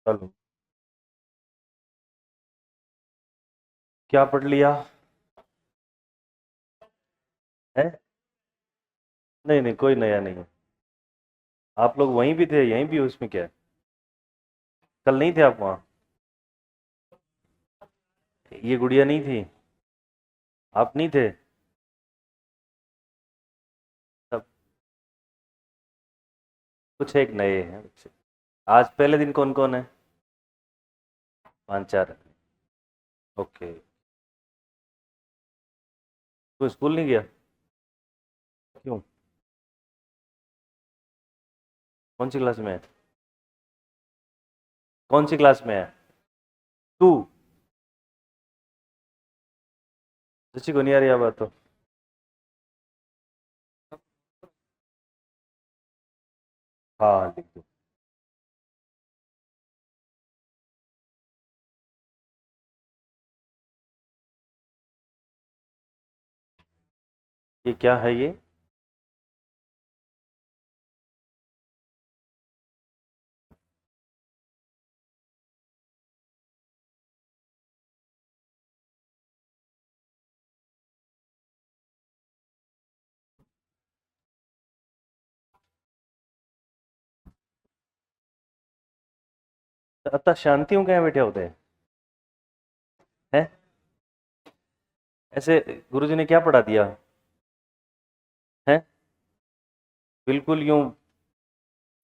चलो, क्या पढ़ लिया है? नहीं नहीं, कोई नया नहीं है। आप लोग वहीं भी थे, यहीं भी हो, उसमें क्या है? कल नहीं थे आप वहाँ? ये गुड़िया नहीं थी? आप नहीं थे? सब कुछ एक नए हैं बच्चे। आज पहले दिन कौन कौन है? पांच चार। ओके। तो स्कूल नहीं गया? क्यों? कौन सी क्लास में है? कौन सी क्लास में है? तू? सच्ची को नहीं आ रही बात तो? हाँ, लिख दो। ये क्या है ये? अतः शांतियों कहाँ बैठे होते हैं? ऐसे गुरुजी ने क्या पढ़ा दिया है? बिल्कुल यूं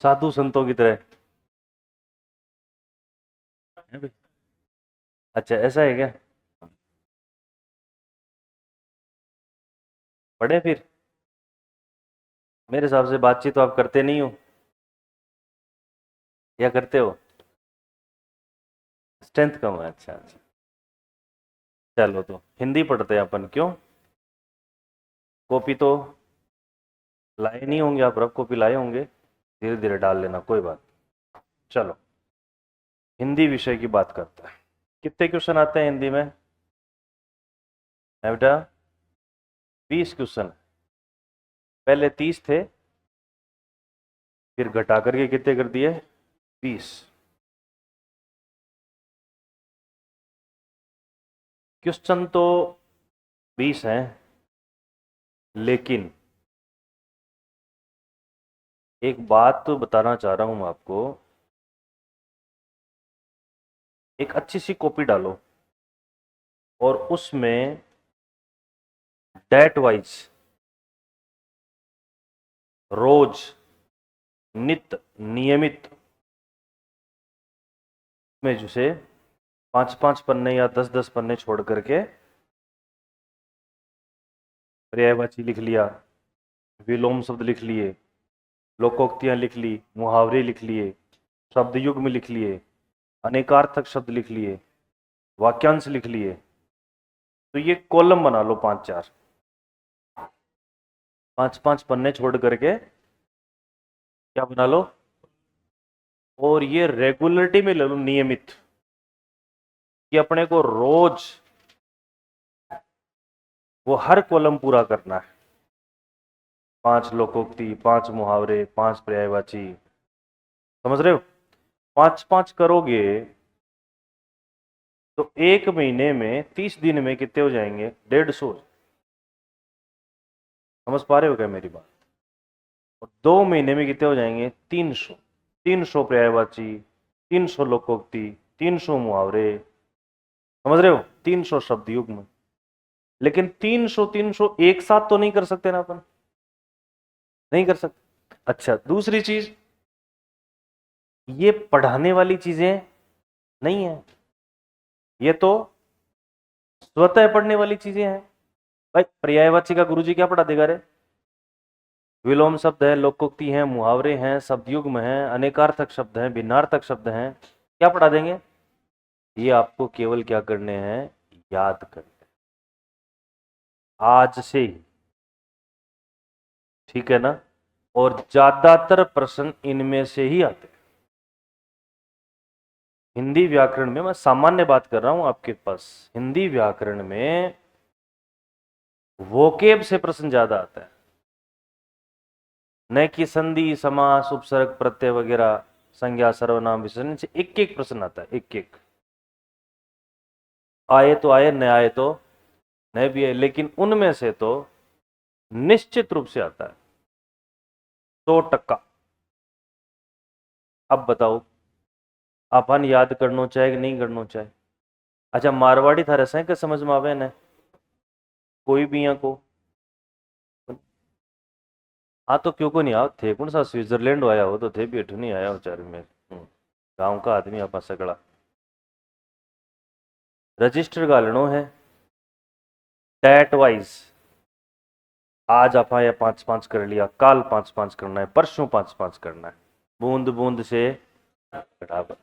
साधु संतों की तरह है भाई? अच्छा, ऐसा है क्या? पढ़े फिर। मेरे हिसाब से बातचीत तो आप करते नहीं हो, या करते हो? स्ट्रेंथ कम है, अच्छा अच्छा। चलो, तो हिंदी पढ़ते हैं अपन, क्यों? कॉपी तो लाए नहीं होंगे आप, रफ कॉपी लाए होंगे, धीरे धीरे डाल लेना, कोई बात। चलो, हिंदी विषय की बात करते हैं। कितने क्वेश्चन आते हैं हिंदी में है बेटा? 20 क्वेश्चन। पहले 30 थे, फिर घटा करके कितने कर दिए? 20। क्वेश्चन तो 20 हैं, लेकिन एक बात तो बताना चाह रहा हूं आपको। एक अच्छी सी कॉपी डालो और उसमें डेट वाइज, रोज, नित्य, नियमित में जैसे 5-5 पन्ने या 10-10 पन्ने छोड़ करके पर्यायवाची लिख लिया, विलोम शब्द लिख लिए, लोकोक्तियां लिख ली, मुहावरे लिख लिए, शब्द युग्म लिख लिए, अनेकार्थक शब्द लिख लिए, वाक्यांश लिख लिए। तो ये कॉलम बना लो, 5-4, 5-5 पन्ने छोड़ करके क्या बना लो, और ये रेगुलरिटी में ले लो, नियमित, कि अपने को रोज वो हर कॉलम पूरा करना है। 5 लोकोक्ति, 5 मुहावरे, 5 पर्यायवाची, समझ रहे हो? 5-5 करोगे तो एक महीने में 30 दिन में कितने हो जाएंगे? 150। समझ पा रहे हो क्या मेरी बात? और 2 महीने में कितने हो जाएंगे? 300। 300 पर्यायवाची, 300 लोकोक्ति, 300 मुहावरे, समझ रहे हो? 300 शब्द युग्म। लेकिन 300 एक साथ तो नहीं कर सकते ना अपन, नहीं कर सकते। अच्छा, दूसरी चीज, ये पढ़ाने वाली चीजें नहीं है, ये तो स्वतः पढ़ने वाली चीजें हैं। भाई, पर्यायवाची का गुरुजी क्या पढ़ा देगा रे? विलोम शब्द है, लोकोक्ति है, मुहावरे हैं, शब्दयुग्म है, अनेकार्थक शब्द हैं, भिन्नार्थक शब्द हैं, क्या पढ़ा देंगे? ये आपको केवल क्या करने हैं? याद करने हैं, आज से ही। ठीक है ना? और ज्यादातर प्रश्न इनमें से ही आते हैं। हिंदी व्याकरण में, मैं सामान्य बात कर रहा हूं आपके पास, हिंदी व्याकरण में वोकेब से प्रश्न ज्यादा आता है, न कि संधि, समास, उपसर्ग, प्रत्यय वगैरह संज्ञा सर्वनाम विशेषण से एक एक प्रश्न आता है, एक एक। आए तो आए, न आए तो नहीं भी है, लेकिन उनमें से तो निश्चित रूप से आता है 100%। अब बताओ अपन याद करना चाहे कि नहीं करना चाहे? अच्छा मारवाड़ी था रसा के समझ में आवे न कोई भी यहाँ को? हाँ तो क्यों को नहीं आओ थे कौन सा स्विट्जरलैंड आया हो तो थे भी अठू नहीं आया बेचारे में। गांव का आदमी आप सगड़ा रजिस्टर गालनो है डेट वाइज। आज आप ये 5-5 कर लिया, काल 5-5 करना है, परसों 5-5 करना है, बूंद बूंद से टाबर।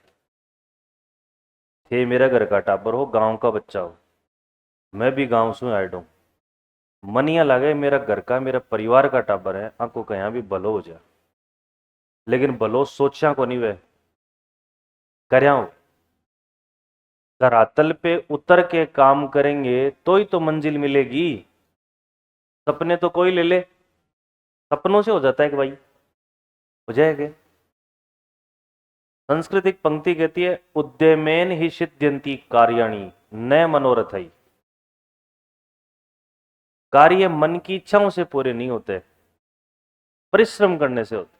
थे मेरा घर का टाबर हो, गांव का बच्चा हो, मैं भी गांव से आया हूं, मनिया लगे मेरा घर का, मेरा परिवार का टाबर है, आपको कहीं भी भलो हो जाए, लेकिन भलो सोचा को नहीं वे करया हो। धरातल पे उतर के काम करेंगे तो ही तो मंजिल मिलेगी। सपने तो कोई ले ले, सपनों से हो जाता है कि भाई हो जाएगा। संस्कृत एक पंक्ति कहती है उद्यमेन ही सिद्ध्यंति कार्याणि न मनोरथई। कार्य मन की इच्छाओं से पूरे नहीं होते, परिश्रम करने से होते।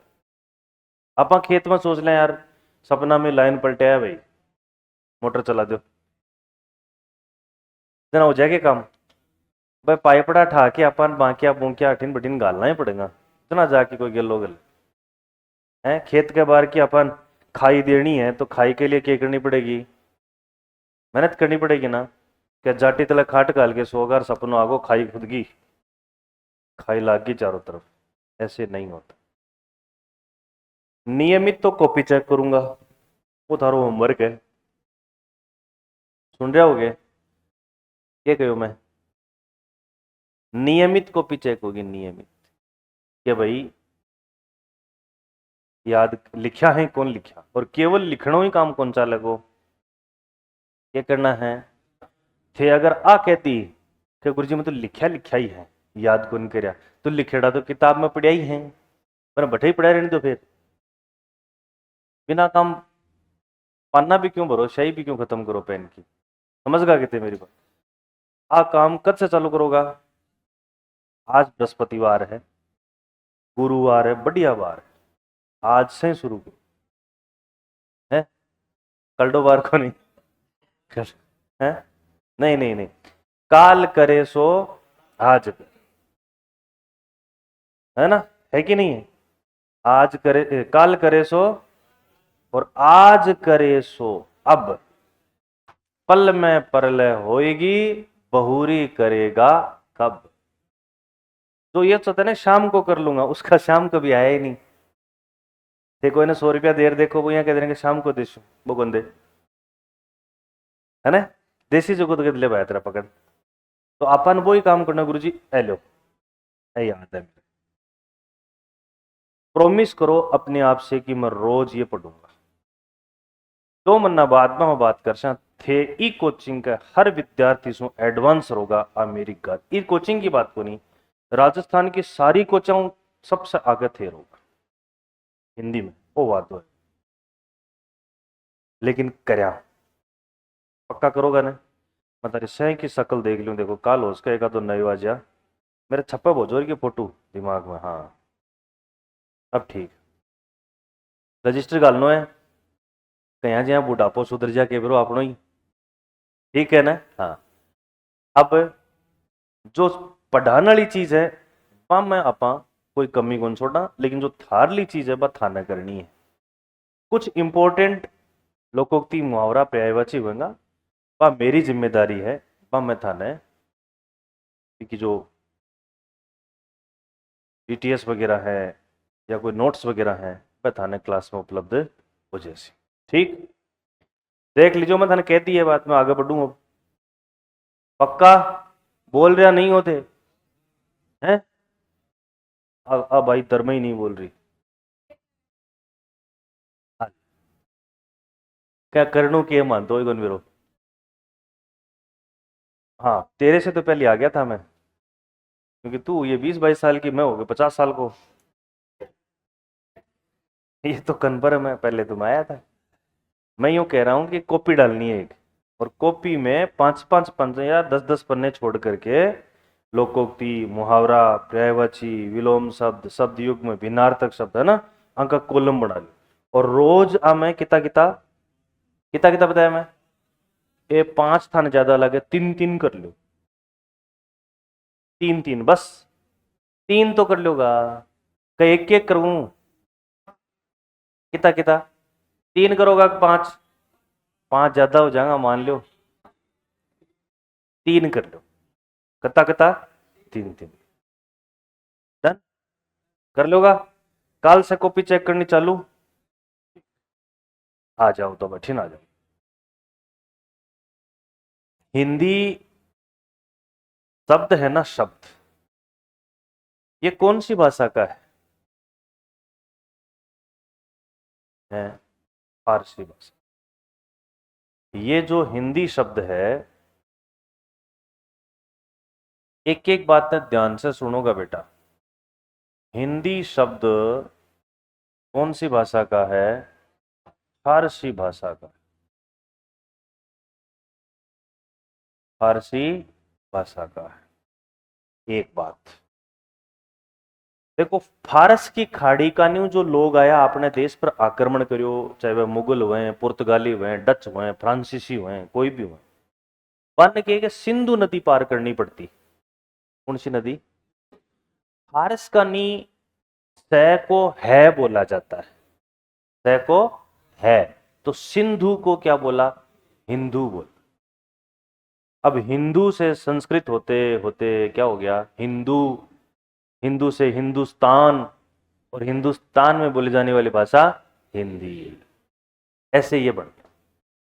आप खेत में सोच लें यार सपना में लाइन पलटे है भाई, मोटर चला दो, इतना हो जाएगा काम। भाई पाइपड़ा ठा के अपन बांकिया बूंकिया अठिन बठिन गालना ही पड़ेगा, इतना जाके कोई गलो गल है। खेत के बाहर की अपन खाई देनी है तो खाई के लिए क्या करनी पड़ेगी? मेहनत करनी पड़ेगी ना। क्या जाटी तले खाट गाल के सोगर सपनों आगो खाई खुद की खाई लाग गई चारों तरफ? ऐसे नहीं होता। नियमित तो कॉपी चेक करूंगा, वो थारो होमवर्क है, सुन रहे होगे क्या कहो मैं? नियमित कॉपी चेक होगी, नियमित कि भाई याद लिखा है कौन लिखा, और केवल लिखना ही काम कौन सा लगो, क्या करना है। थे अगर आ कहती कि गुरुजी मैं तो लिखा लिखा ही है, याद कौन करया, तो लिखेड़ा तो किताब में पढ़िया ही है, पर बठे ही पढ़ा रहने तो फिर बिना काम पन्ना भी क्यों भरो, शाही भी क्यों खत्म करो पेन की? समझ गा कितने मेरी बात? आ काम कद से चालू करोगा? आज बृहस्पतिवार है, गुरुवार है, बढ़िया बार है, आज से शुरू करो है। कल बार को नहीं कर है, नहीं नहीं नहीं, काल करे सो आज करे, है ना, है कि नहीं है? आज करे काल करे सो, और आज करे सो अब, पल में परलय होएगी, बहुरी करेगा कब। तो ये सोचता है ना शाम को कर लूंगा, उसका शाम कभी आया ही नहीं। देखो इन्हें 100 रुपया देर देखो वो यहाँ कह देंगे शाम को देशो वो बंदे, है ना, देसी जुगत के दिले भाई तेरा पकड़। तो अपन वो ही काम करना गुरु जी, लो याद है, प्रॉमिस करो अपने आप से कि मैं रोज ये पढ़ूंगा। तो मन्ना बाद में मैं बात कर थे ई कोचिंग का हर विद्यार्थी सो एडवांस होगा अमेरिका ई कोचिंग की बात को नहीं, राजस्थान की सारी कोचिंग सबसे आगे थे रोग हिंदी में, वो बात है। लेकिन करया पक्का करोगा ना? मैं तारी सह की शक्ल देख लूं, देखो काल हो उसका एक तो नई वाजा मेरे छप्पा भोजोर की फोटो दिमाग में, हाँ अब ठीक। रजिस्टर गालनो है कहीं जहाँ बुढ़ापो सुधर जा के बरो अपनो ही, ठीक है ना? हाँ अब जो पढ़ाने वाली चीज है वहां में आपा कोई कमी कौन छोड़ा, लेकिन जो थारली चीज है वह थाना करनी है। कुछ इंपॉर्टेंट लोकोक्ति मुहावरा पर्यायवाची होगा, वह मेरी जिम्मेदारी है, वह मैं थाने कि जो बीटीएस वगैरह है या कोई नोट्स वगैरह है वह थाने क्लास में उपलब्ध हो जैसी। ठीक देख लीजिए, मैं थाने कहती है बात में आगे बढ़ूंगा, पक्का बोल रहा नहीं होते हैं? अब भाई धर्म ही नहीं बोल रही, हाँ, क्या करनू के मानते हो कौन मेरो? हाँ तेरे से तो पहले आ गया था मैं, क्योंकि तू ये 20-22 साल की, मैं हो गया 50 साल को। ये तो कन्फर्म है, पहले तुम आया था। मैं यूं कह रहा हूं कि कॉपी डालनी है एक, और कॉपी में पांच पांच पन्ने या 10-10 पन्ने छोड़ करके लोकोक्ति, मुहावरा, पर्यायवाची, विलोम शब्द, शब्द युग में भिन्नार्थक शब्द है ना, अंका कॉलम बना लो। और रोज मैं किता किता किता किता बताया मैं, ये 5 थाने ज्यादा लगे, 3-3 कर लो, 3-3 बस, 3 तो कर लोगा, कहीं एक एक करूं, किता किता 3 करोगा 5, 5 ज्यादा हो जाएगा मान लो, 3 कर लो, कता कता 3-3, डन, कर लोगा। काल से कॉपी चेक करनी चालू, आ जाओ तो बैठे ना, आ जाओ। हिंदी शब्द है ना, शब्द, ये कौन सी भाषा का है? फारसी भाषा। ये जो हिंदी शब्द है, एक एक बात है ध्यान से सुनोगा बेटा, हिंदी शब्द कौन सी भाषा का है? फारसी भाषा का, फारसी भाषा का है। एक बात देखो, फारस की खाड़ी का न्यू जो लोग आया अपने देश पर आक्रमण करियो, चाहे वह मुगल हुए, पुर्तगाली हुए, डच हुए, फ्रांसीसी हुए, कोई भी हुए, वन के सिंधु नदी पार करनी पड़ती। कौन सी नदी? फारस का नी सै को है बोला जाता है, सै को है, तो सिंधु को क्या बोला? हिंदू बोला। अब हिंदू से संस्कृत होते होते क्या हो गया? हिंदू, हिंदू से हिंदुस्तान, और हिंदुस्तान में बोली जाने वाली भाषा हिंदी, ऐसे ये बन गया।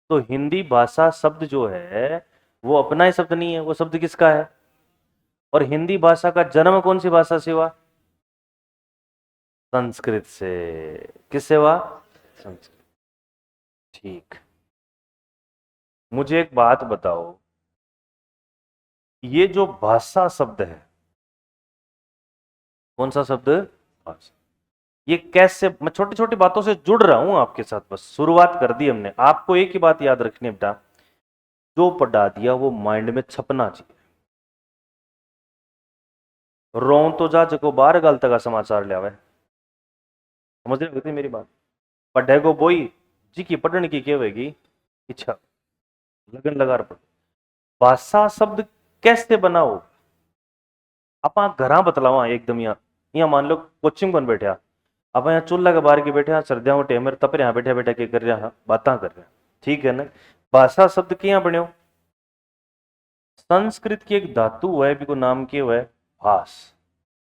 तो हिंदी भाषा शब्द जो है वो अपना ही शब्द नहीं है, वो शब्द किसका है? और हिंदी भाषा का जन्म कौन सी भाषा से हुआ? संस्कृत से। किससे हुआ? संस्कृत। ठीक, मुझे एक बात बताओ, ये जो भाषा शब्द है, कौन सा शब्द? भाषा। ये कैसे, मैं छोटी छोटी बातों से जुड़ रहा हूं आपके साथ, बस शुरुआत कर दी हमने। आपको एक ही बात याद रखनी है बेटा, जो पढ़ा दिया वो माइंड में छपना चाहिए। रो तो जा जको बाहर गल तक का समाचार लिया, समझ रहे होती मेरी बात? पढ़े को बोई जी की पढ़ने की केवेगी इच्छा, लगन लगा पढ़। भाषा शब्द कैसे बनाओ? आप घर बतलावा एकदम, यहाँ यहाँ मान लो कोचिंग कौन बैठा, आप यहाँ चूल्हा के बाहर के बैठे, सर्दियों में टेमर तप यहाँ बैठे बैठे के कर रहा, बातें कर रहे, ठीक है ना? भाषा शब्द क्या बनो? संस्कृत की एक धातु है भी को नाम के है भास,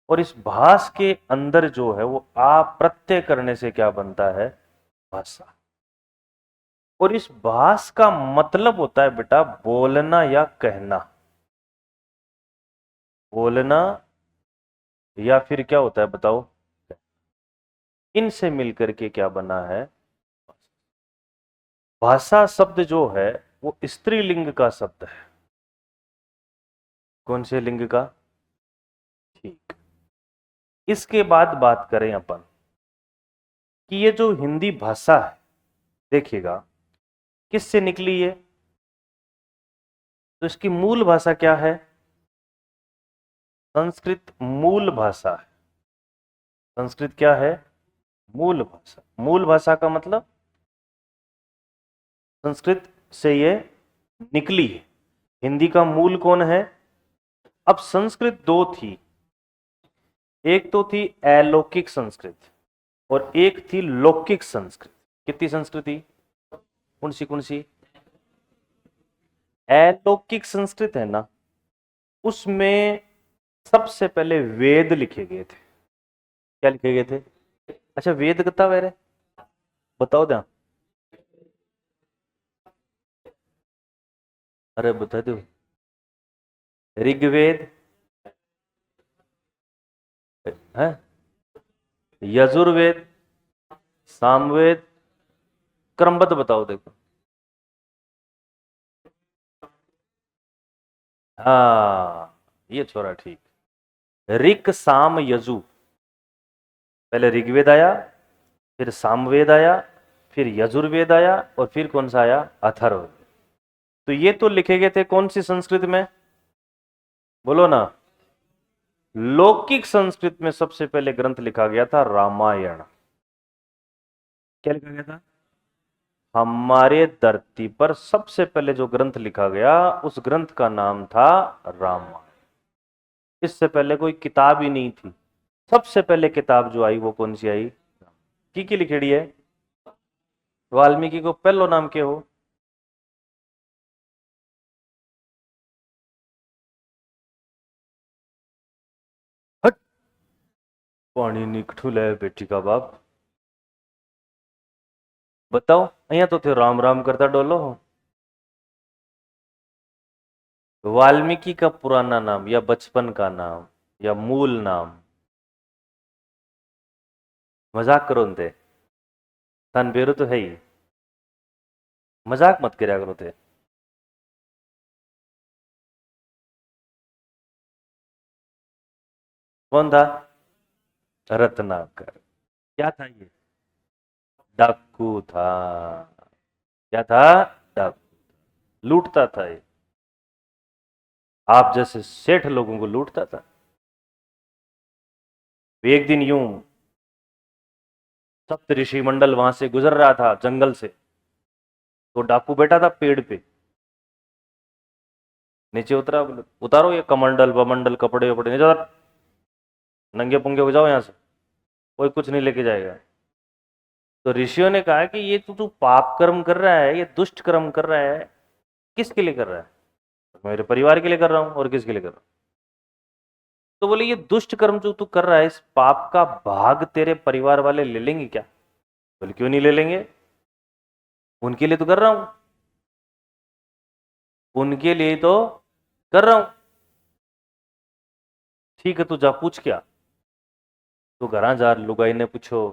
और इस भास के अंदर जो है वो आ प्रत्यय करने से क्या बनता है? भाषा। और इस भास का मतलब होता है बेटा बोलना या कहना, बोलना या फिर क्या होता है बताओ? इनसे मिलकर के क्या बना है? भाषा शब्द जो है वो स्त्रीलिंग का शब्द है। कौन से लिंग का? ठीक, इसके बाद बात करें अपन कि ये जो हिंदी भाषा है, देखिएगा किससे निकली है, तो इसकी मूल भाषा क्या है? संस्कृत मूल भाषा है। संस्कृत क्या है? मूल भाषा। मूल भाषा का मतलब संस्कृत से ये निकली है। हिंदी का मूल कौन है? अब संस्कृत दो थी, एक तो थी अलौकिक संस्कृत और एक थी लौकिक संस्कृत। कितनी संस्कृति? कौन सी? अलौकिक संस्कृत है ना, उसमें सबसे पहले वेद लिखे गए थे। क्या लिखे गए थे? अच्छा, वेद कितना वेर है बताओ ध्यान, अरे बता दो। ऋग्वेद है, यजुर्वेद, सामवेद, क्रमबद्ध बताओ देखो। हाँ, ये छोरा ठीक। ऋक साम यजु, पहले ऋग्वेद आया, फिर सामवेद आया, फिर यजुर्वेद आया, और फिर कौन सा आया? अथर्ववेद। तो ये तो लिखे गए थे कौन सी संस्कृत में? बोलो ना। लौकिक संस्कृत में सबसे पहले ग्रंथ लिखा गया था रामायण। क्या लिखा गया था? हमारे धरती पर सबसे पहले जो ग्रंथ लिखा गया उस ग्रंथ का नाम था रामायण। इससे पहले कोई किताब ही नहीं थी। सबसे पहले किताब जो आई वो कौन सी आई? की लिखेड़ी है? वाल्मीकि को पहलो नाम के हो? हट, पानी निकठुल है बेटी का बाप। बताओ, અહીંયા तो थे राम राम करता डोलो। वाल्मीकि का पुराना नाम या बचपन का नाम या मूल नाम? मजाक करो थे। तन बेरू तो है ही। मजाक मत કર્યા करो थे। कौन था? रत्नाकर। क्या था ये? डाकू था। क्या था? डाकू। लूटता था ये। आप जैसे सेठ लोगों को लूटता था। एक दिन यूं सप्त ऋषि मंडल वहां से गुजर रहा था जंगल से, तो डाकू बैठा था पेड़ पे। नीचे उतरा, बोले उतारो ये कमंडल वमंडल कपड़े वपड़े, नीचे उतार, नंगे पुंगे हो जाओ यहां से, कोई कुछ नहीं लेके जाएगा। तो ऋषियों ने कहा कि ये तो तू पाप कर्म कर रहा है, ये दुष्ट कर्म कर रहा है, किसके लिए कर रहा है? मेरे परिवार के लिए कर रहा हूं। और किसके लिए कर रहा हूं? तो बोले ये दुष्ट कर्म जो तू कर रहा है, इस पाप का भाग तेरे परिवार वाले ले लेंगे क्या? बोले क्यों नहीं ले लेंगे, उनके लिए तो कर रहा हूं, उनके लिए तो कर रहा हूं। ठीक है, तू जा पूछ क्या। तो घर जा लुगाई ने पूछो,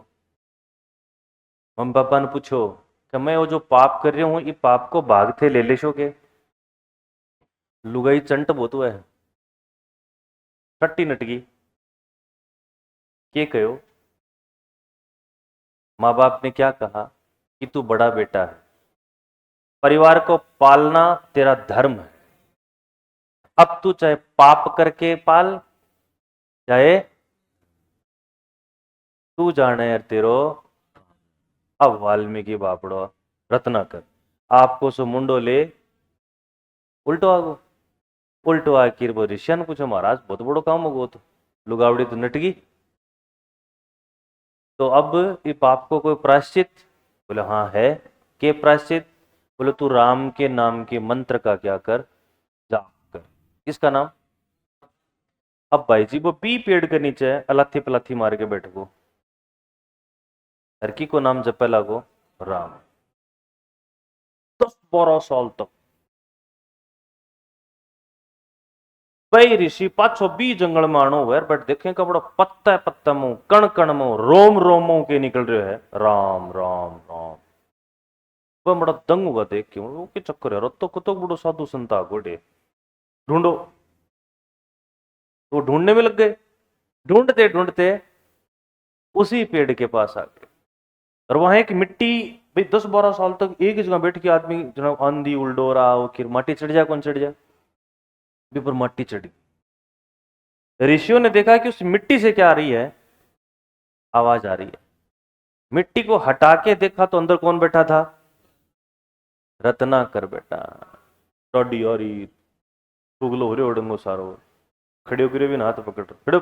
मम्मी पापा ने पूछो कि मैं वो जो पाप कर रही हूं ये पाप को भाग थे ले ले शो के? लुगाई चंट बहुत हुआ है, टट्टी नटगी के कहो। माँ बाप ने क्या कहा कि तू बड़ा बेटा है, परिवार को पालना तेरा धर्म है, अब तू चाहे पाप करके पाल, चाहे तू जाने यार तेरो। अब वाल्मीकि बापड़ो रत्नाकर आपको सो मुंडो ले उल्टो आगो। उल्टो आकिर वो ऋषियन पूछो, महाराज बहुत बड़ो काम होगो, तो लुगावड़ी तो नटगी, तो अब ये पाप को कोई प्रायश्चित? बोले हाँ है। के प्रायश्चित? बोले तू राम के नाम के मंत्र का क्या कर, जाप कर। किसका नाम? अब भाई जी वो बी पेड़ के नीचे अलाथी पलाथी मार के बैठो, हरकी को नाम जपे लागो राम। 10-12 साल तक कई ऋषि पाछो बी जंगल में आणो हुए, बट देखें कपड़ो पत्ता पत्ता मुंह कण कण मुंह रोम रोमों के निकल रहे है राम राम राम। वह बड़ा दंग हुआ देख के, वो के चक्कर है रत्तो कुतो बड़ो साधु संत आ गोडे, ढूंढो। तो ढूंढने में लग गए, ढूंढते ढूंढते उसी पेड़ के पास आ गए, और वहां एक मिट्टी, भाई 10-12 साल तक एक ही जगह बैठ के आदमी जनाब आंधी उल्डो रहा हो, फिर माटी चढ़ जाए, कौन चढ़ जाए भी, पर माटी चढ़ी। ऋषियों ने देखा कि उस मिट्टी से क्या आ रही है, आवाज आ रही है। मिट्टी को हटा के देखा तो अंदर कौन बैठा था? रत्नाकर बेटा। टोडी और टुगलो हो रे ओडंगो सारो, खड़े होकर भी ना हाथ पकड़ खड़े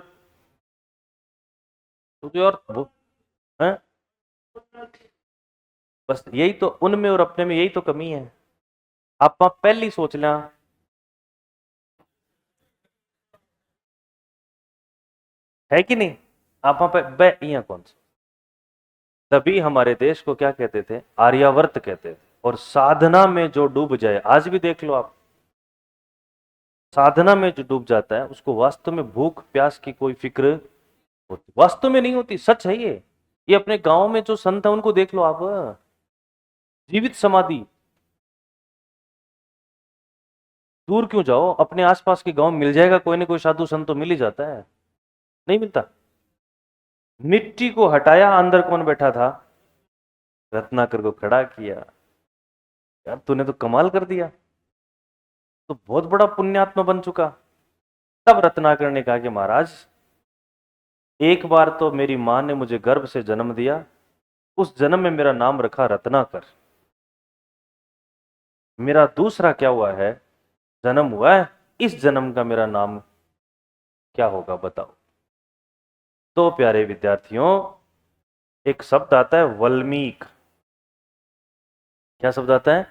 तो और वो है। बस यही तो उनमें और अपने में यही तो कमी है। आप पहली सोच लें, है कि नहीं? आप पे यहाँ कौन सा, तभी हमारे देश को क्या कहते थे? आर्यावर्त कहते थे। और साधना में जो डूब जाए, आज भी देख लो आप, साधना में जो डूब जाता है उसको वास्तव में भूख प्यास की कोई फिक्र होती, वास्तव में नहीं होती। सच है ये अपने गांव में जो संत है उनको देख लो आप, जीवित समाधि। दूर क्यों जाओ, अपने आसपास के गांव में मिल जाएगा, कोई ना कोई साधु संत तो मिल ही जाता है। नहीं मिलता? मिट्टी को हटाया, अंदर कौन बैठा था? रत्नाकर को खड़ा किया। यार तूने तो कमाल कर दिया, तो बहुत बड़ा पुण्यात्मा बन चुका। तब रत्नाकर ने कहा कि महाराज, एक बार तो मेरी मां ने मुझे गर्भ से जन्म दिया, उस जन्म में मेरा नाम रखा रत्नाकर। मेरा दूसरा क्या हुआ है, जन्म हुआ है, इस जन्म का मेरा नाम क्या होगा बताओ। तो प्यारे विद्यार्थियों, एक शब्द आता है वल्मीक। क्या शब्द आता है?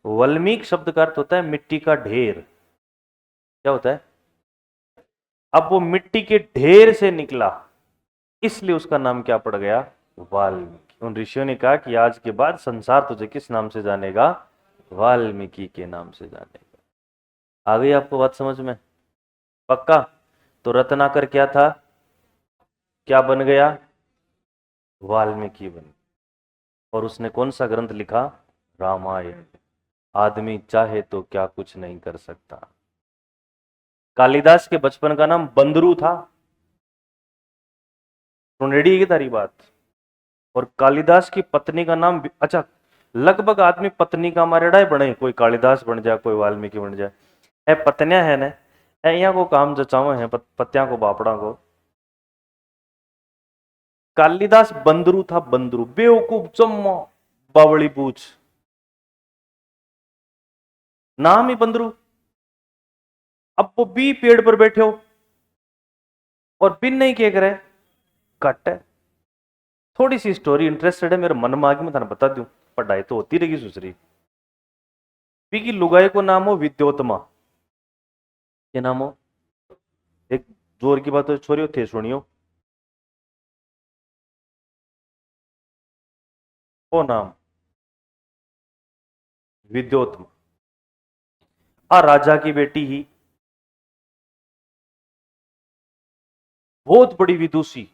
वल्मीक शब्द का अर्थ होता है मिट्टी का ढेर। क्या होता है? अब वो मिट्टी के ढेर से निकला, इसलिए उसका नाम क्या पड़ गया? वाल्मीकि। उन ऋषियों ने कहा कि आज के बाद संसार तुझे किस नाम से जानेगा? वाल्मीकि के नाम से जानेगा। आ गई आपको बात समझ में? पक्का? तो रत्नाकर क्या था? क्या बन गया? वाल्मीकि बन गया। और उसने कौन सा ग्रंथ लिखा? रामायण। आदमी चाहे तो क्या कुछ नहीं कर सकता। कालिदास के बचपन का नाम बंदरू था। सुन रेडी है तारी बात? और कालिदास की पत्नी का नाम, अच्छा, लगभग आदमी पत्नी का मारेड़ा ही बने, कोई कालिदास बन जाए, कोई वाल्मीकि बन जाए। ए पत्नियां है ने, ए यहाँ को काम जचावे हैं पत्तियां को, बापड़ा को। कालिदास बंदरू था, बंदरू, बेवकूफ, चम्मा, बावड़ी पूछ, नाम ही बंदरू। अब वो भी पेड़ पर बैठे हो और बिन नहीं क्या करे, कट है। थोड़ी सी स्टोरी इंटरेस्टेड है, मेरे मन में आगे मैं थाने बता दूं, पढ़ाई तो होती रहेगी सुसरी। पी की लुगाई को नाम हो विद्योत्मा। क्या नाम हो? एक जोर की बात हो छोरियो थे सुनियो, वो नाम विद्योत्मा। आ राजा की बेटी ही, बहुत बड़ी विदुषी,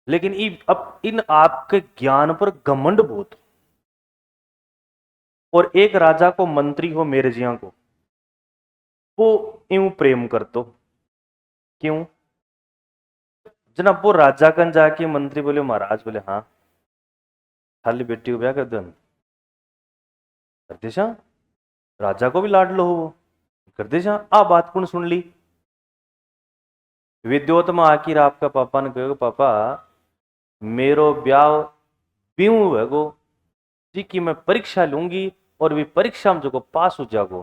लेकिन अब इन आपके ज्ञान पर घमंड बहुत। और एक राजा को मंत्री हो मेरे जिया को, वो यूं प्रेम कर दो। क्यों? जनाब वो राजा कन जाके मंत्री बोले, महाराज बोले हाँ, खाली बेटी को ब्याह कर दो कर दे। राजा को भी लाड लो वो कर दे। आ बात कौन सुन ली? विद्योत्मा आखिर आपका पापा ने कहो, पापा मेरो ब्याह ब्यूं है गो जी की मैं परीक्षा लूंगी, और भी परीक्षा में जो पास हो जागो,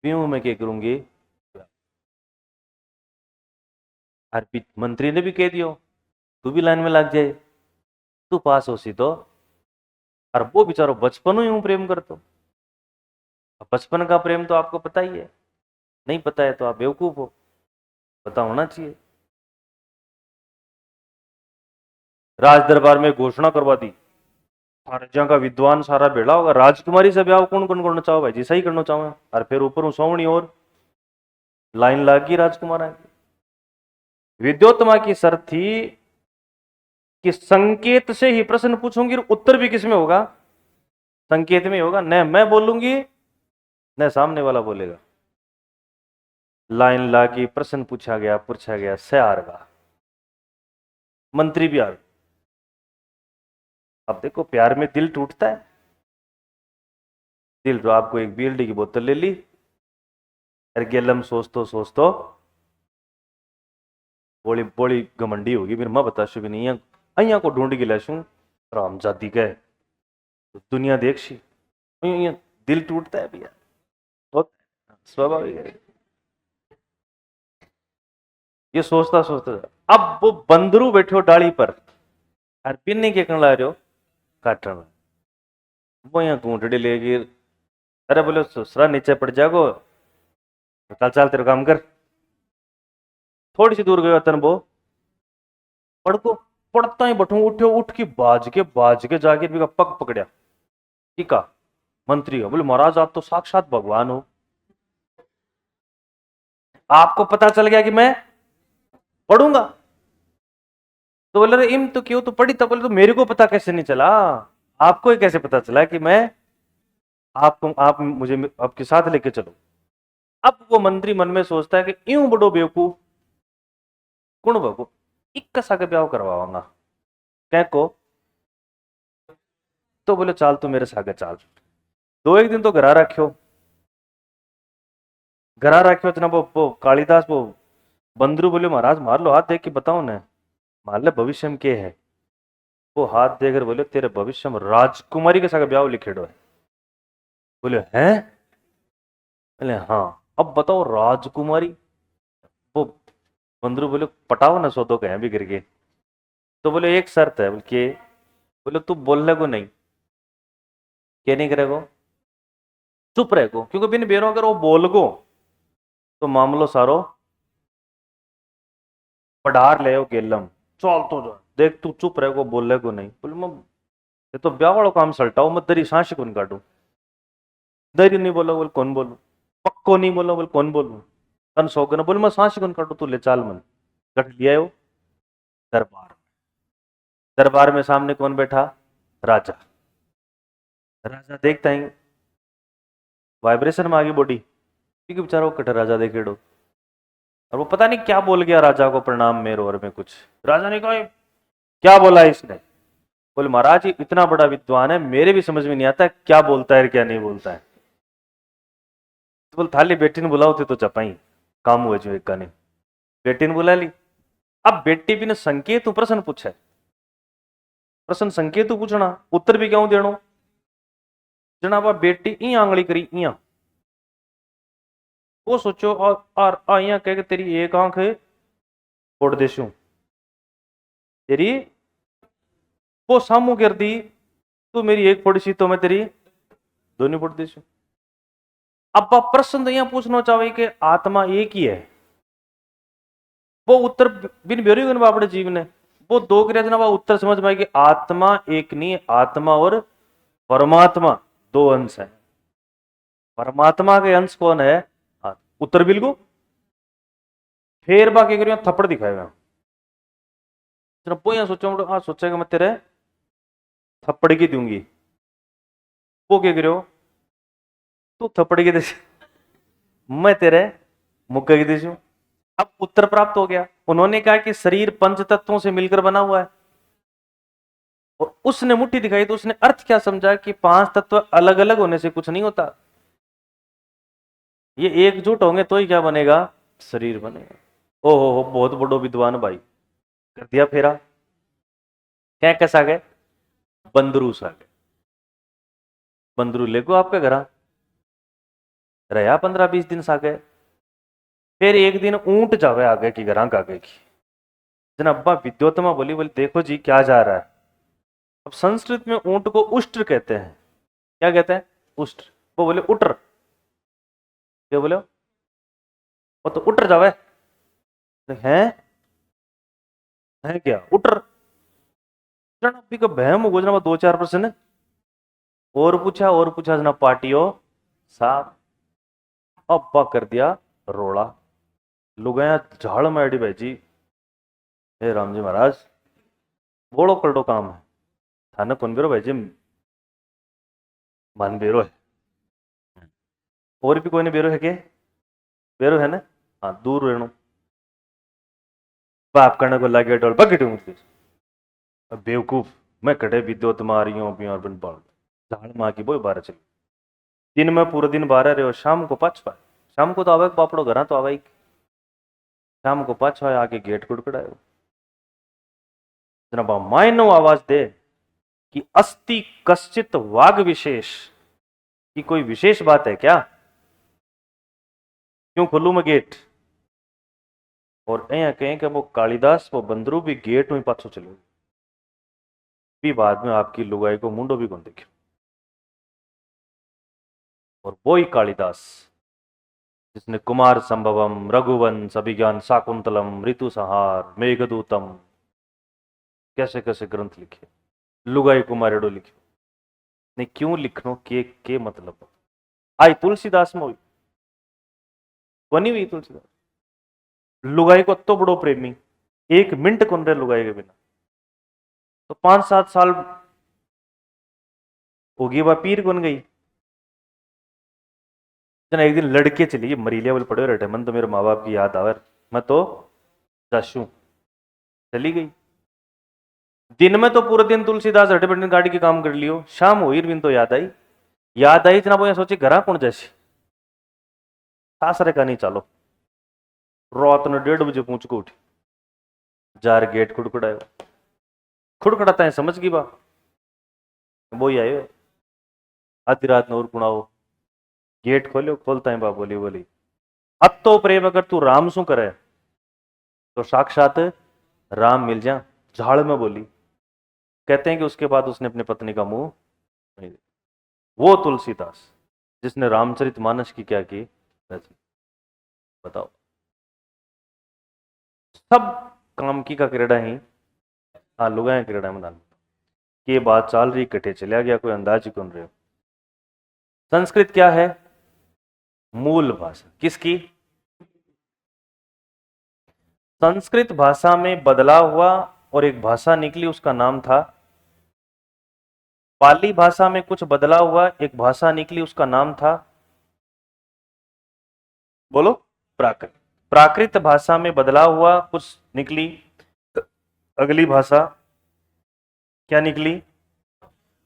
ब्यूं में क्या करूंगी। और मंत्री ने भी कह दियो तू भी लाइन में लग जाए, तू पास हो सी तो। और वो बेचारो बचपन ही यूं प्रेम करतो। बचपन का प्रेम तो आपको पता ही है, नहीं पता है तो आप बेवकूफ हो, पता होना चाहिए। राज दरबार में घोषणा करवा दी, राजा का विद्वान सारा भेड़ा होगा, राजकुमारी से ब्याह कौन कौन करना चाहो भाई जी, सही करना चाहो। और फिर ऊपर हूं सोवनी और लाइन लागी राजकुमार की। विद्योत्तमा की शर्त थी कि संकेत से ही प्रश्न पूछूंगी, उत्तर भी किसमें होगा? संकेत में होगा, न मैं बोलूंगी न सामने वाला बोलेगा। लाइन लागी, प्रश्न पूछा गया से आर का मंत्री भी आ गए। अब देखो प्यार में दिल टूटता है। दिल तो आपको एक बीएलडी की बोतल ले ली, गेलम सोचतो बोली बोली घमंडी होगी, फिर मैं बताशु भी नहीं है, अइया को ढूंढ के लाशू राम जाति गए दुनिया देखी। दिल टूटता है भैया, बहुत स्वाभाविक है। ये सोचता सोचता अब वो बंदरू बैठो डाली पर, और पिन्नी के कण ला रहे हो काटन, वो यहाँ घूंटड़ी लेगी। अरे बोले ससुरा नीचे पड़ जागो, चल चल तेरे काम कर। थोड़ी सी दूर गयो तन वो पड़को, पड़ता ही बठू उठो, उठ की बाज के जाके भी पग पकड़िया। ठीक है मंत्री हो, बोले महाराज आप तो साक्षात भगवान हो, आपको पता चल गया कि मैं पढ़ूंगा। तो बोले अरे इम तो क्यों तो पढ़ी, तो बोले तो मेरे को पता कैसे नहीं चला? आपको कैसे पता चला कि मैं आपको, आप मुझे आपके साथ लेके चलो। अब वो मंत्री मन में सोचता है कि यूं बड़ो बेवकूफ कौन बको, इक्का सा के ब्याह करवाऊंगा। क्या को तो बोले चाल तू मेरे सागे चाल। दो एक दिन तो घरा रखियो जना वो कालिदास वो बंदरू बोले महाराज मार लो हाथ देख के बताओ ना, मान ले भविष्य में के है। वो हाथ देकर बोले तेरे भविष्य में राजकुमारी के साथ ब्याह लिखेड़ो है। बोले हैं? बोले हाँ। अब बताओ राजकुमारी। वो बंदरू बोले पटाओ ना सौदो कहीं भी गिर गए। तो बोले एक शर्त है। बोले के? बोले तू बोलने को नहीं। क्या नहीं करेगो? चुप रहेगो, क्योंकि बिन बेरो अगर वो बोल गो तो मामलो सारो पढ़ार ले गेलम। चल तो जा देख, तू चुप रहेगो बोलने को नहीं। बोले मैं ये तो ब्याह वालों काम सल्टाओ, मैं तेरी सांस कौन काटू। धैर्य नहीं बोला। बोल कौन बोलू? पक्को नहीं बोला। बोल कौन बोलू? तन सो गए। बोले मैं सांस कौन काटू, तू ले चाल मन। गठ लिया हो दरबार। दरबार में सामने कौन बैठा? राजा। राजा देखता है वाइब्रेशन में आ गई बॉडी, क्योंकि बेचारा वो कटे राजा देखेड़ो। और वो पता नहीं क्या बोल गया राजा को, प्रणाम मेरो और में कुछ। राजा ने कहा क्या बोला इसने? बोले महाराज ये इतना बड़ा विद्वान है, मेरे भी समझ में नहीं आता क्या बोलता है क्या नहीं बोलता है। तो बोल थाली बेटी ने बुलाओ थे तो चपाई काम हुए जो एक का नहीं। बेटी ने बुला ली। अब बेटी भी ने संकेत प्रश्न पूछा है। प्रश्न संकेत पूछना, उत्तर भी क्यों देनो। जनाबा बेटी ई आंगली करी इया। वो सोचो और आइया कह के तेरी एक आंख है फोड़ देशू तेरी। वो सामू कर दी, तू मेरी एक फोड़ी सी तो मैं तेरी दोनों फोड़ देशू। अब प्रश्न तो यहां पूछना चाहे कि आत्मा एक ही है। वो उत्तर बिन बेरी अपने जीव ने वो दो क्रिया जना उत्तर समझ में कि आत्मा एक नहीं, आत्मा और परमात्मा दो अंश है। परमात्मा के अंश कौन है? उत्तर बिल्कुल। फिर बाकी करियो थप्पड़ दिखाएगा। वो यहाँ सोचो सोचेगा मैं तेरे थप्पड़ की दूंगी। वो क्या करो? तू थप्पड़ की दे मैं तेरे मुक्का की देशू। अब उत्तर प्राप्त हो गया। उन्होंने कहा कि शरीर पंच तत्वों से मिलकर बना हुआ है, और उसने मुट्ठी दिखाई तो उसने अर्थ क्या समझा कि पांच तत्व अलग अलग होने से कुछ नहीं होता, ये एकजुट होंगे तो ही क्या बनेगा? शरीर बनेगा। ओहो हो बहुत बड़ो विद्वान भाई कर दिया फेरा। क्या कैसा गए? बंदरू सा गए। बंदरू ले गो आपके घर रहा 15-20 दिन सा गए। फिर एक दिन ऊंट जावे आगे की घर आगे की। जनाबा विद्योत्मा बोली बोली देखो जी क्या जा रहा है। अब संस्कृत में ऊंट को उष्ट्र कहते हैं। क्या कहते हैं? उष्ट्र। वो बोले उटर। क्या बोले? वो तो उटर जावे हैं। है क्या उटर? जनाबी का बहम हो जना 2-4% और पूछा जना पार्टियों साहब। अब्बा कर दिया रोड़ा। लुगाया झाड़ में अड़ी भाई जी। हे राम जी महाराज बोलो कल्डो काम है थाने कौन बेरो भाई जी मन बेरो है। और भी कोई नहीं बेरो है के? बेरो है ना? हाँ दूर रहनो। बाप करने को लगे डोल बकेट मुझे बेवकूफ। मैं कटे विद्यो तुम्हारियों भी और बन पाल झाड़ माँ की बोई 12 चली। दिन में पूरे दिन 12 रहे हो, शाम को 5 पाए। शाम को तो आवे बापड़ो घर तो आवे। शाम को 5 आए आके गेट कुड़कड़ायो। जनाबा मायनो आवाज दे कि अस्ति कश्चित वाग विशेष, कि कोई विशेष बात है क्या? क्यों खोलू मैं गेट? और अं कहें कि वो कालिदास वो बंदरू भी गेट में पाछो चलो भी बाद में आपकी लुगाई को मुंडो भी कौन देखे। और वो ही कालिदास जिसने कुमार संभवम, रघुवंश, अभिज्ञान शाकुंतलम, ऋतु संहार, मेघदूतम कैसे कैसे ग्रंथ लिखे, लुगाई कुमारेडो लिखे। नहीं क्यों लिखनो के मतलब आई तुलसीदास में हुई बनी हुई तुलसीदास। लुगाई को तो बड़ो प्रेमी, एक मिनट कौन रहे लुगाई के बिना। तो 5-7 साल होगी वह पीर कौन गई। जना एक दिन लड़के चली मरीलिया बोल पड़े रटे मन तो मेरे माँ बाप की याद आवर मैं तो दसू चली गई। दिन में तो पूरे दिन तुलसीदास हटे बटन गाड़ी के काम कर लियो, शाम हुई बिन तो याद आई जना वो सोची घरा कौन जैसी सासरे का नहीं चालो, रात ने 1:30 पूछ को उठी, जार गेट खुड़खुड़ायो, खुड़खुड़ाता है समझ गई बा, वो ही आयो आधी रात ने और कुणाओ, गेट खोलो, खोलता है बा, बोली बोली अब तो प्रेम अगर तू राम सु करे तो साक्षात राम मिल जा, झाड़ में बोली। कहते हैं कि उसके बाद उसने अपनी पत्नी का मुंह नहीं देखा। वो तुलसीदास जिसने रामचरितमानस की क्या की रचना, बताओ। सब काम की का क्रीड़ा ही लुगाया क्रीड़ा में डाल के बात चाल रही, कटे चला गया, कोई अंदाज ही कौन रहे। संस्कृत क्या है? मूल भाषा किसकी? संस्कृत भाषा में बदलाव हुआ और एक भाषा निकली, उसका नाम था पाली। भाषा में कुछ बदलाव हुआ, एक भाषा निकली, उसका नाम था, बोलो, प्राकृत। प्राकृत भाषा में बदलाव हुआ, कुछ निकली, अगली भाषा क्या निकली?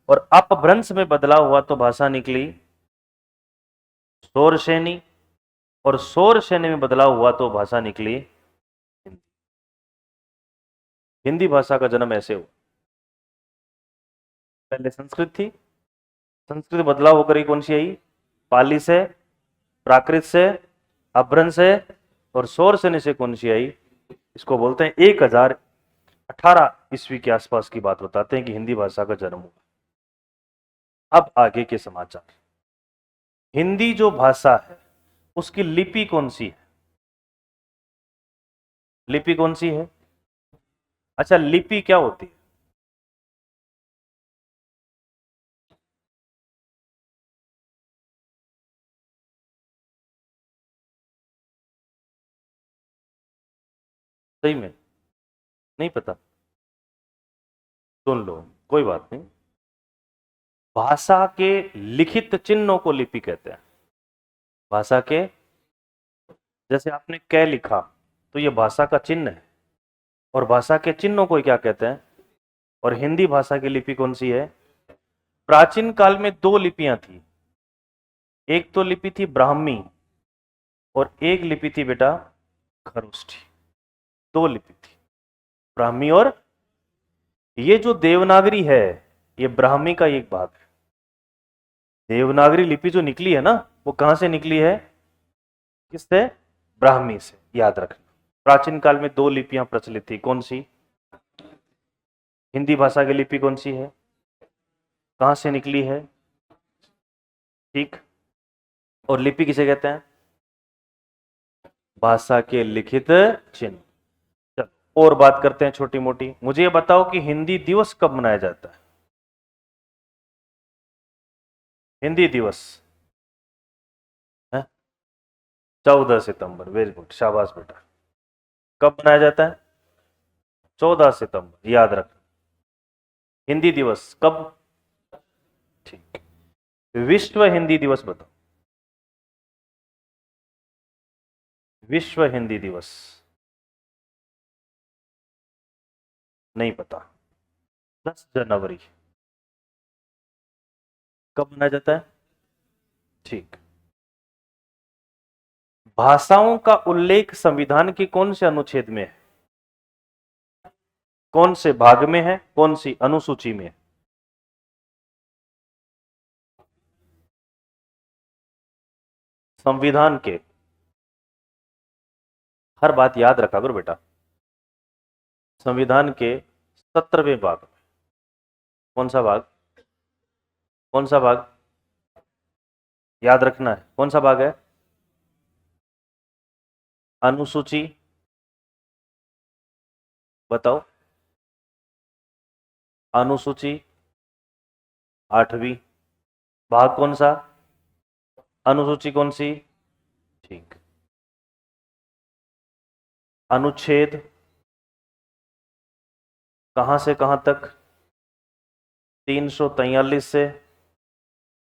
और अपभ्रंश में बदलाव हुआ तो भाषा निकली शोरसेनी, और शोरसेनी में बदलाव हुआ तो भाषा निकली हिंदी। हिंदी भाषा का जन्म ऐसे हुआ, पहले संस्कृत थी, संस्कृत बदलाव होकर ही कौन सी आई? पाली से, प्राकृत से, अपभ्रंश से, और शोरसेनी से कौन सी आई? इसको बोलते हैं 1018 ईस्वी के आसपास की बात बताते हैं कि हिंदी भाषा का जन्म हुआ। अब आगे के समाचार। हिंदी जो भाषा है उसकी लिपि कौन सी है? लिपि कौन सी है? अच्छा, लिपि क्या होती है? सही में नहीं पता? सुन लो, कोई बात नहीं। भाषा के लिखित चिन्हों को लिपि कहते हैं। भाषा के, जैसे आपने कै लिखा तो ये भाषा का चिन्ह है, और भाषा के चिन्हों को क्या कहते हैं? और हिंदी भाषा की लिपि कौन सी है? प्राचीन काल में दो लिपियां थी, एक तो लिपि थी ब्राह्मी और एक लिपि थी बेटा खरोष्ठी। दो लिपि थी, ब्राह्मी और, ये जो देवनागरी है ये ब्राह्मी का एक भाग है। देवनागरी लिपि जो निकली है ना, वो कहां से निकली है? किससे? ब्राह्मी से, याद रखना। प्राचीन काल में दो लिपियां प्रचलित थी, कौन सी? हिंदी भाषा की लिपि कौन सी है? कहां से निकली है? ठीक। और लिपि किसे कहते हैं? भाषा के लिखित चिन्ह। चलो और बात करते हैं छोटी मोटी। मुझे ये बताओ कि हिंदी दिवस कब मनाया जाता है? हिंदी दिवस है 14 सितंबर। वेरी गुड, शाबाश बेटा। कब मनाया जाता है? 14 सितंबर, याद रख। हिंदी दिवस कब? ठीक। विश्व हिंदी दिवस बताओ। विश्व हिंदी दिवस नहीं पता? 10 जनवरी। कब मनाया जाता है? ठीक। भाषाओं का उल्लेख संविधान के कौन से अनुच्छेद में है? कौन से भाग में है? कौन सी अनुसूची में है? संविधान के, हर बात याद रखा करो बेटा। संविधान के 17वें भाग में। कौन सा भाग? कौन सा भाग? याद रखना है, कौन सा भाग है? अनुसूची, बताओ। अनुसूची 8वीं। भाग कौन सा? अनुसूची कौन सी? ठीक। अनुच्छेद कहां से कहां तक? 343 से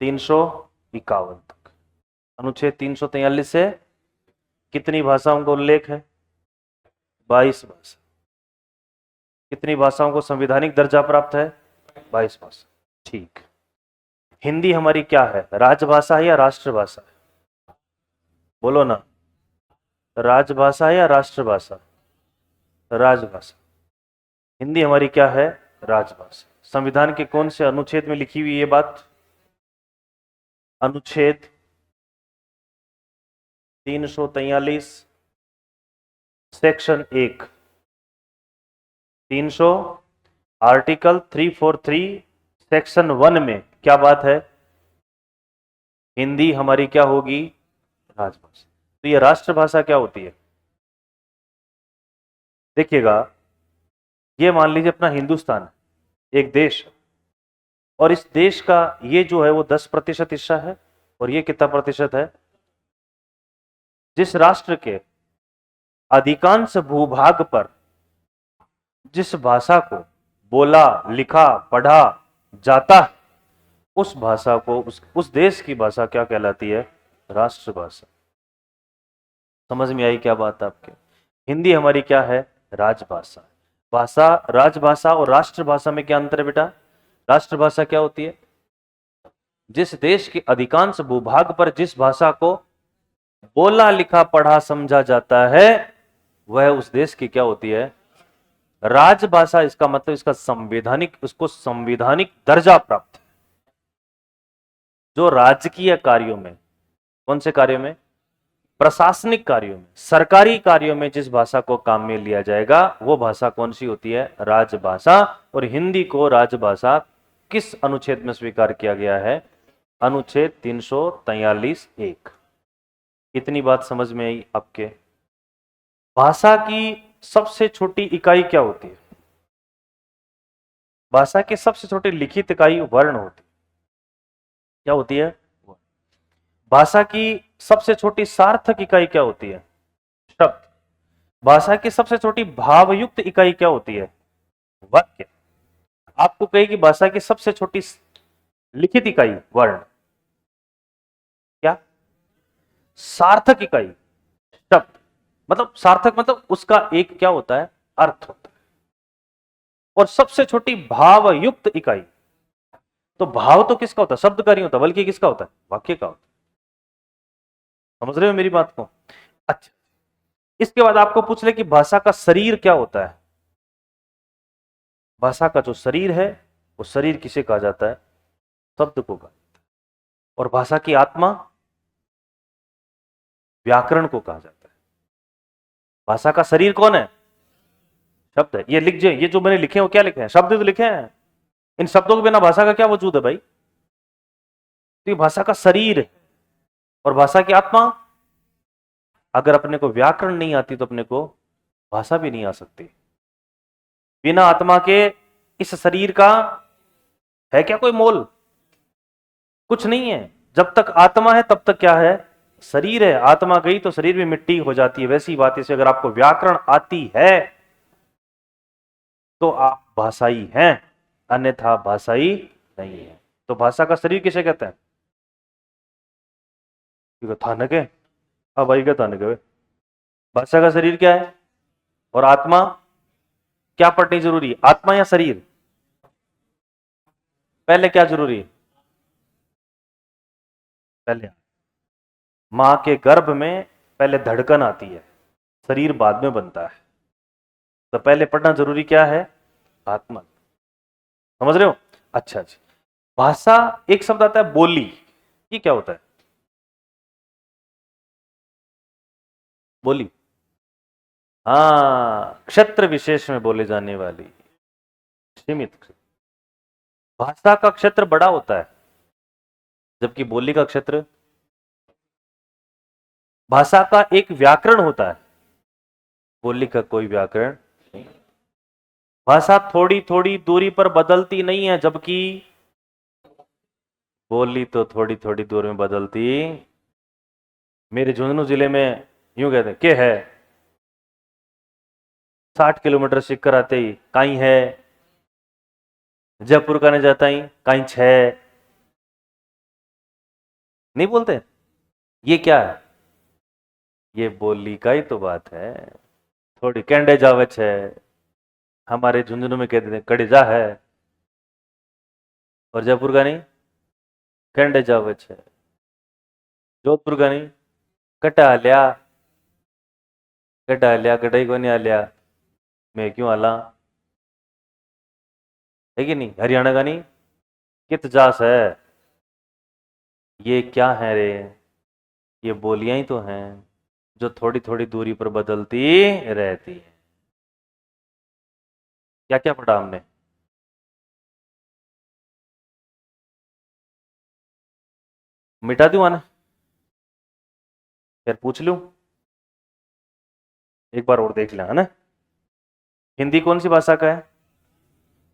351 तक। अनुच्छेद 343 से कितनी भाषाओं का उल्लेख है? 22 भाषा। कितनी भाषाओं को संवैधानिक दर्जा प्राप्त है? 22 भाषा। ठीक। हिंदी हमारी क्या है, राजभाषा है या राष्ट्रभाषा है? बोलो ना, राजभाषा है या राष्ट्रभाषा? राजभाषा। हिंदी हमारी क्या है, राजभाषा। संविधान के कौन से अनुच्छेद में लिखी हुई ये बात? अनुच्छेद 343 सेक्शन 1, 300 आर्टिकल 343 सेक्शन 1 में क्या बात है? हिंदी हमारी क्या होगी, राजभाषा। तो ये राष्ट्रभाषा क्या होती है? देखिएगा, ये मान लीजिए अपना हिंदुस्तान है, एक देश है, और इस देश का ये जो है वो 10% हिस्सा है, और ये कितना प्रतिशत है? जिस राष्ट्र के अधिकांश भूभाग पर जिस भाषा को बोला, लिखा, पढ़ा जाता है, उस भाषा को, उस देश की भाषा क्या कहलाती है, राष्ट्रभाषा। समझ में आई क्या बात आपके? हिंदी हमारी क्या है, राजभाषा। भाषा, राजभाषा और राष्ट्रभाषा में क्या अंतर है बेटा? राष्ट्रभाषा क्या होती है? जिस देश के अधिकांश भूभाग पर जिस भाषा को बोला, लिखा, पढ़ा, समझा जाता है, वह उस देश की क्या होती है, राजभाषा। इसका मतलब इसका संवैधानिक, उसको संवैधानिक दर्जा प्राप्त है। जो राजकीय कार्यों में, कौन से कार्यों में? प्रशासनिक कार्यों में, सरकारी कार्यों में जिस भाषा को काम में लिया जाएगा वो भाषा कौन सी होती है, राजभाषा। और हिंदी को राजभाषा किस अनुच्छेद में स्वीकार किया गया है? अनुच्छेद 343(1). इतनी बात समझ में आई आपके? भाषा की सबसे छोटी इकाई क्या होती है? भाषा की सबसे छोटी लिखित इकाई वर्ण होती है। क्या होती है? भाषा की सबसे छोटी सार्थक इकाई क्या होती है? शब्द। भाषा की सबसे छोटी भावयुक्त इकाई क्या होती है? वाक्य। आपको कहेगी भाषा की सबसे छोटी लिखित इकाई वर्ण। क्या? सार्थक इकाई शब्द। मतलब सार्थक मतलब उसका एक क्या होता है, अर्थ होता है। और सबसे छोटी भावयुक्त इकाई, तो भाव तो किसका होता है, शब्द का नहीं होता, बल्कि किसका होता है, वाक्य का होता है। समझ रहे हो मेरी बात को? अच्छा, इसके बाद आपको पूछ ले कि भाषा का शरीर क्या होता है। भाषा का जो शरीर है वो शरीर किसे कहा जाता है? शब्द को कहा जाता है। और भाषा की आत्मा व्याकरण को कहा जाता है। भाषा का शरीर कौन है? शब्द है। ये लिख जाए, ये जो मैंने लिखे हैं वो क्या लिखे हैं, शब्द तो लिखे हैं। इन शब्दों के बिना भाषा का क्या वजूद है भाई? तो ये भाषा का शरीर है। और भाषा की आत्मा, अगर अपने को व्याकरण नहीं आती तो अपने को भाषा भी नहीं आ सकती। बिना आत्मा के इस शरीर का है क्या कोई मोल? कुछ नहीं है। जब तक आत्मा है तब तक क्या है, शरीर है। आत्मा गई तो शरीर भी मिट्टी हो जाती है। वैसी बात से अगर आपको व्याकरण आती है तो आप भाषाई हैं, अन्यथा भाषाई नहीं है। तो भाषा का शरीर किसे कहते हैं? थानक है। अब भाई क्या थानक है? भाषा का शरीर क्या है? और आत्मा क्या पढ़नी जरूरी है, आत्मा या शरीर? पहले क्या जरूरी है? पहले मां के गर्भ में पहले धड़कन आती है, शरीर बाद में बनता है। तो पहले पढ़ना जरूरी क्या है? आत्मा। समझ रहे हो? अच्छा जी। भाषा, एक शब्द आता है बोली, ये क्या होता है? बोली, हाँ, क्षेत्र विशेष में बोले जाने वाली सीमित। भाषा का क्षेत्र बड़ा होता है जबकि बोली का क्षेत्र, भाषा का एक व्याकरण होता है, बोली का कोई व्याकरण नहीं। भाषा थोड़ी थोड़ी दूरी पर बदलती नहीं है, जबकि बोली तो थोड़ी थोड़ी दूरी में बदलती। मेरे झुंझुनू जिले में यूं कहते हैं के है 60 किलोमीटर सिक्कर आते ही काई है, जयपुर का नहीं जाता ही काई छे, नहीं बोलते। ये क्या है? ये बोली का ही तो बात है। थोड़ी कैंडे जावे छे, हमारे झुंझुनू में कहते थे कड़ीजा है, और जयपुर का नहीं कंडे जावे छे, जोधपुर का नहीं कटा लिया, कटा लिया कटाई को नहीं आलिया, मैं क्यों आला, है कि नहीं। हरियाणा का नहीं कित जास है, ये क्या है रे, ये बोलियां ही तो हैं जो थोड़ी थोड़ी दूरी पर बदलती रहती है। क्या क्या पढ़ा हमने, मिटा दूं आना, फिर पूछ लूं, एक बार और देख लें, है ना। हिंदी कौन सी भाषा का है,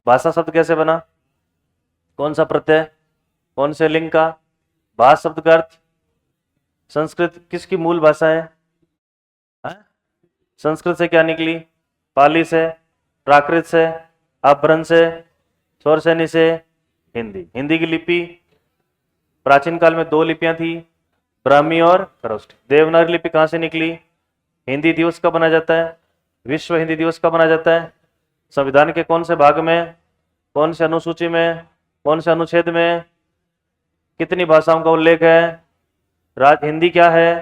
भाषा शब्द कैसे बना, कौन सा प्रत्यय, कौन से लिंग का, भाष शब्द का अर्थ, संस्कृत किसकी मूल भाषा है, हाँ? संस्कृत से क्या निकली, पाली से, प्राकृत से, अपभ्रंश से, शौरसेनी से, हिंदी। हिंदी की लिपि प्राचीन काल में दो लिपियां थी, ब्राह्मी और खरोष्ठी। देवनागरी लिपि कहां से निकली, हिंदी दिवस कब मनाया जाता है, विश्व हिंदी दिवस कब मनाया जाता है, संविधान के कौन से भाग में, कौन से अनुसूची में, कौन से अनुच्छेद में, कितनी भाषाओं का उल्लेख है, राज हिंदी क्या है,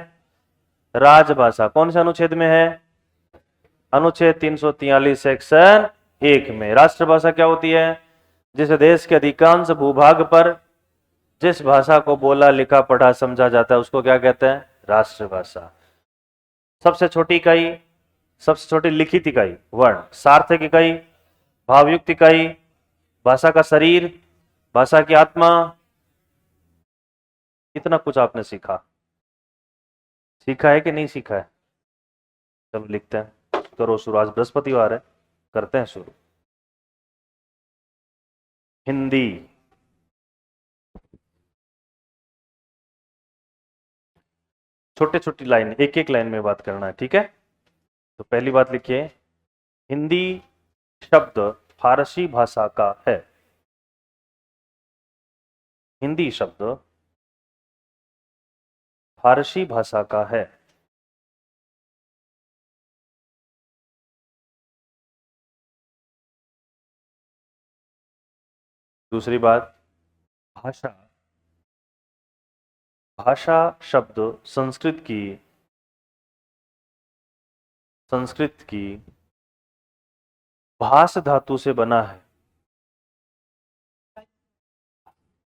राजभाषा, कौन से अनुच्छेद में है, अनुच्छेद 343 सेक्शन 1 में। राष्ट्रभाषा क्या होती है, जिस देश के अधिकांश भूभाग पर जिस भाषा को बोला लिखा पढ़ा समझा जाता है उसको क्या कहते हैं, राष्ट्रभाषा। सबसे छोटी इकाई, सबसे छोटी लिखित इकाई वर्ण, सार्थक इकाई, भावयुक्त इकाई, भाषा का शरीर, भाषा की आत्मा। कितना कुछ आपने सीखा, सीखा है कि नहीं सीखा है। चलो लिखते हैं, करो शुरू, आज बृहस्पतिवार है, करते हैं शुरू। हिंदी, छोटे छोटी लाइन, एक एक लाइन में बात करना है, ठीक है। तो पहली बात लिखिए, हिंदी शब्द फारसी भाषा का है, हिंदी शब्द फारसी भाषा का है। दूसरी बात, भाषा, भाषा शब्द संस्कृत की भास धातु से बना है।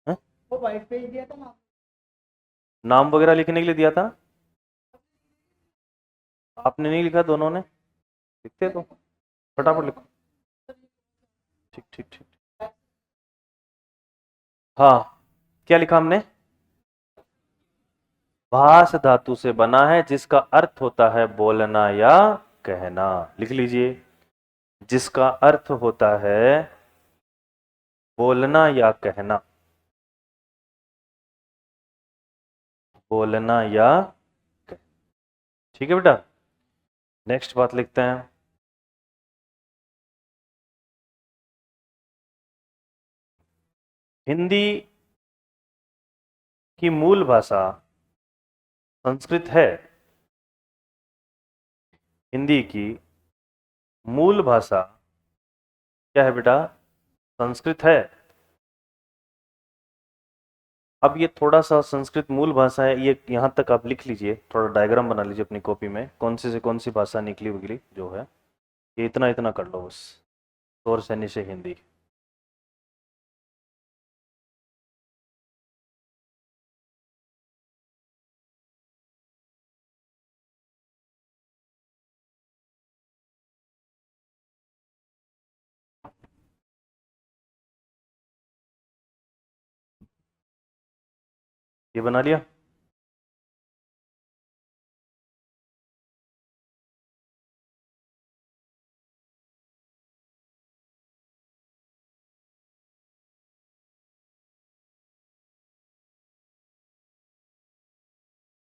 वो वाइट पेज दिया था ना, नाम वगैरह लिखने के लिए दिया था, आपने नहीं लिखा, दोनों ने लिखते तो फटाफट लिखो, ठीक ठीक ठीक। हाँ, क्या लिखा हमने, भास धातु से बना है जिसका अर्थ होता है बोलना या कहना, लिख लीजिए, जिसका अर्थ होता है बोलना या कहना, बोलना या कहना। ठीक है बेटा, नेक्स्ट बात लिखते हैं, हिंदी की मूल भाषा संस्कृत है, हिंदी की मूल भाषा क्या है बेटा, संस्कृत है। अब ये थोड़ा सा संस्कृत मूल भाषा है, ये यहां तक आप लिख लीजिए, थोड़ा डायग्राम बना लीजिए अपनी कॉपी में, कौन सी से कौन सी भाषा निकली उगली जो है, ये इतना इतना कर लो बस, और सैन्य से हिंदी। ये बना लिया,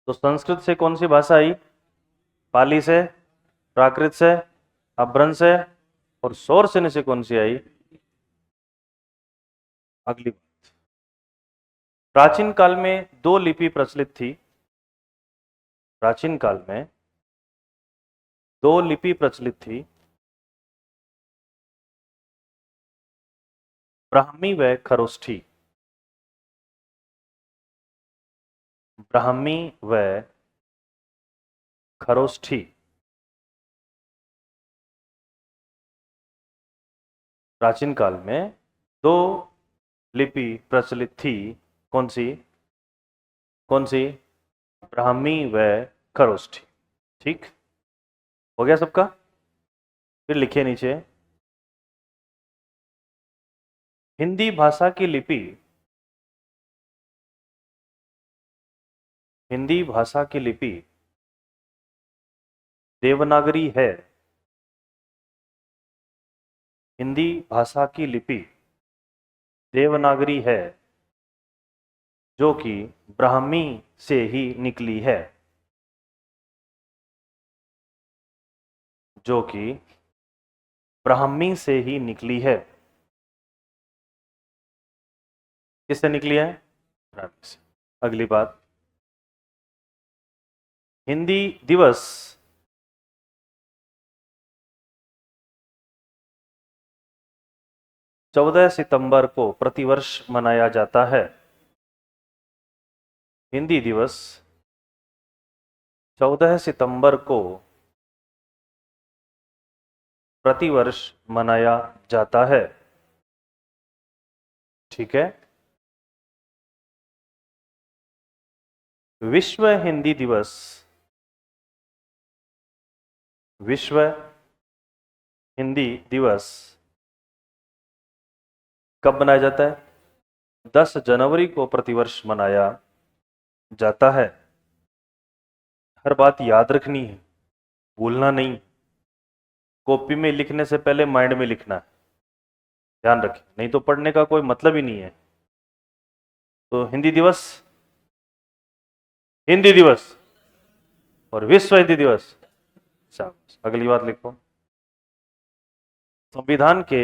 तो संस्कृत से कौन सी भाषा आई, पाली से, प्राकृत से, अपभ्रंश से, और शौर सेनी से कौन सी आई। अगली बात, प्राचीन काल में दो लिपि प्रचलित थी, प्राचीन काल में दो लिपि प्रचलित थी, ब्राह्मी व खरोष्ठी, ब्राह्मी व खरोष्ठी। प्राचीन काल में दो लिपि प्रचलित थी। कौन सी? कौन सी? ब्राह्मी व खरोष्ठी। ठीक हो गया सबका? फिर लिखिए नीचे, हिंदी भाषा की लिपि, हिंदी भाषा की लिपि देवनागरी है। हिंदी भाषा की लिपि देवनागरी है, जो कि ब्राह्मी से ही निकली है, जो कि ब्राह्मी से ही निकली है। किससे निकली है? ब्राह्मी से। अगली बात, हिंदी दिवस 14 सितंबर को प्रतिवर्ष मनाया जाता है। हिंदी दिवस 14 सितंबर को प्रतिवर्ष मनाया जाता है। ठीक है। विश्व हिंदी दिवस, विश्व हिंदी दिवस कब मनाया जाता है? 10 जनवरी को प्रतिवर्ष मनाया जाता है। हर बात याद रखनी है, भूलना नहीं। कॉपी में लिखने से पहले माइंड में लिखना है, ध्यान रखें, नहीं तो पढ़ने का कोई मतलब ही नहीं है। तो हिंदी दिवस, हिंदी दिवस और विश्व हिंदी दिवस। शाबाश। अगली बात लिखो, संविधान के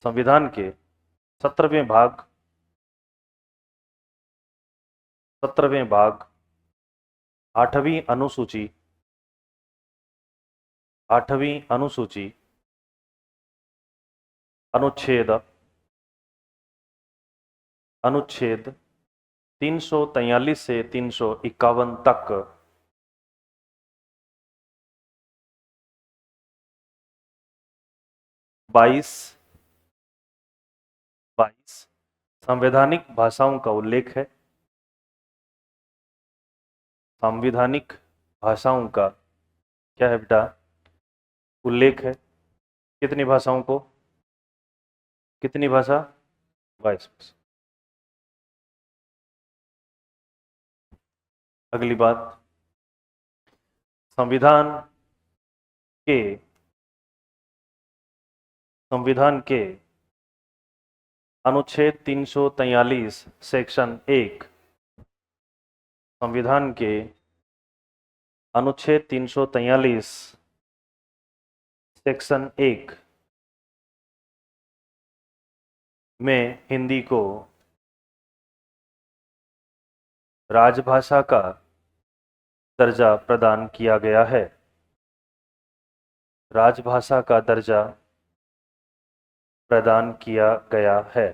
संविधान के 17वें भाग, 17वें भाग 8वीं अनुसूची, 8वीं अनुसूची अनुच्छेद अनुच्छेद 343 से 351 तक 22 संवैधानिक भाषाओं का उल्लेख है। संवैधानिक भाषाओं का क्या है बेटा? उल्लेख है। कितनी भाषाओं को? कितनी भाषा? 22 भाषा। अगली बात, के संविधान के अनुच्छेद 343 सेक्शन 1, संविधान के अनुच्छेद 343 सेक्शन 1 में हिंदी को राजभाषा का दर्जा प्रदान किया गया है। राजभाषा का दर्जा प्रदान किया गया है।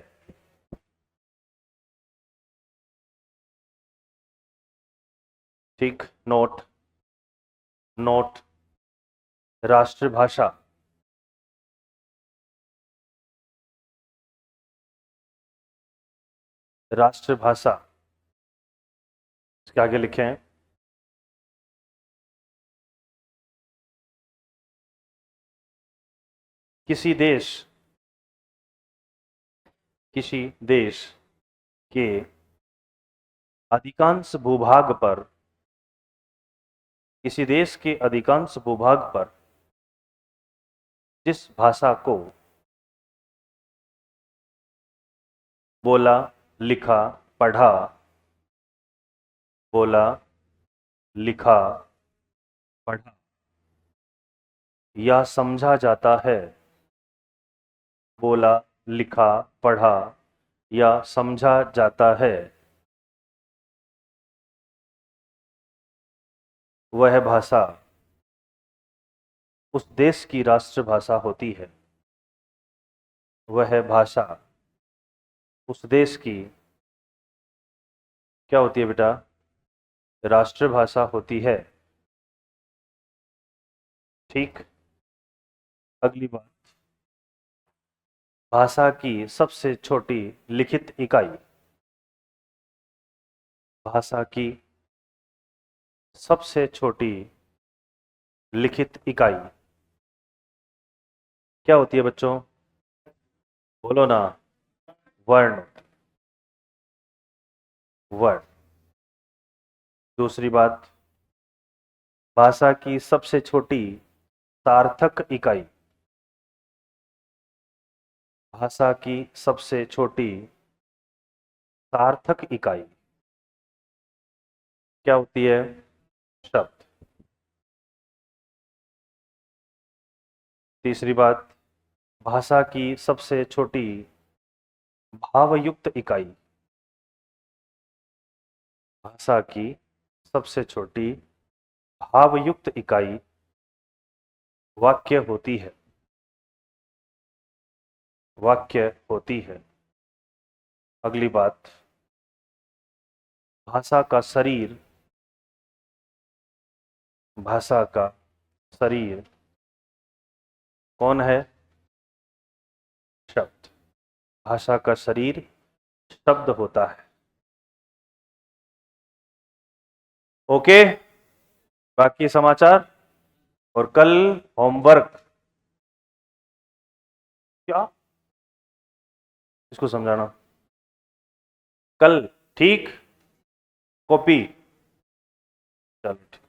ठीक। नोट, नोट, राष्ट्रभाषा, राष्ट्रभाषा, इसके आगे लिखे हैं, किसी देश के अधिकांश भूभाग पर, किसी देश के अधिकांश भूभाग पर जिस भाषा को बोला, लिखा, पढ़ा, बोला, लिखा, पढ़ा या समझा जाता है, बोला, लिखा, पढ़ा या समझा जाता है, वह भाषा उस देश की राष्ट्रभाषा होती है। वह भाषा उस देश की क्या होती है बेटा? राष्ट्रभाषा होती है। ठीक। अगली बात, भाषा की सबसे छोटी लिखित इकाई। भाषा की सबसे छोटी लिखित इकाई क्या होती है बच्चों? बोलो ना। वर्ण। वर्ण। दूसरी बात, भाषा की सबसे छोटी सार्थक इकाई। भाषा की सबसे छोटी सार्थक इकाई क्या होती है? शब्द। तीसरी बात, भाषा की सबसे छोटी भावयुक्त इकाई। भाषा की सबसे छोटी भावयुक्त इकाई वाक्य होती है। वाक्य होती है। अगली बात, भाषा का शरीर। भाषा का शरीर कौन है? शब्द। भाषा का शरीर शब्द होता है। ओके। बाकी समाचार। और कल होमवर्क। क्या? इसको समझाना। कल। ठीक। कॉपी। चलो।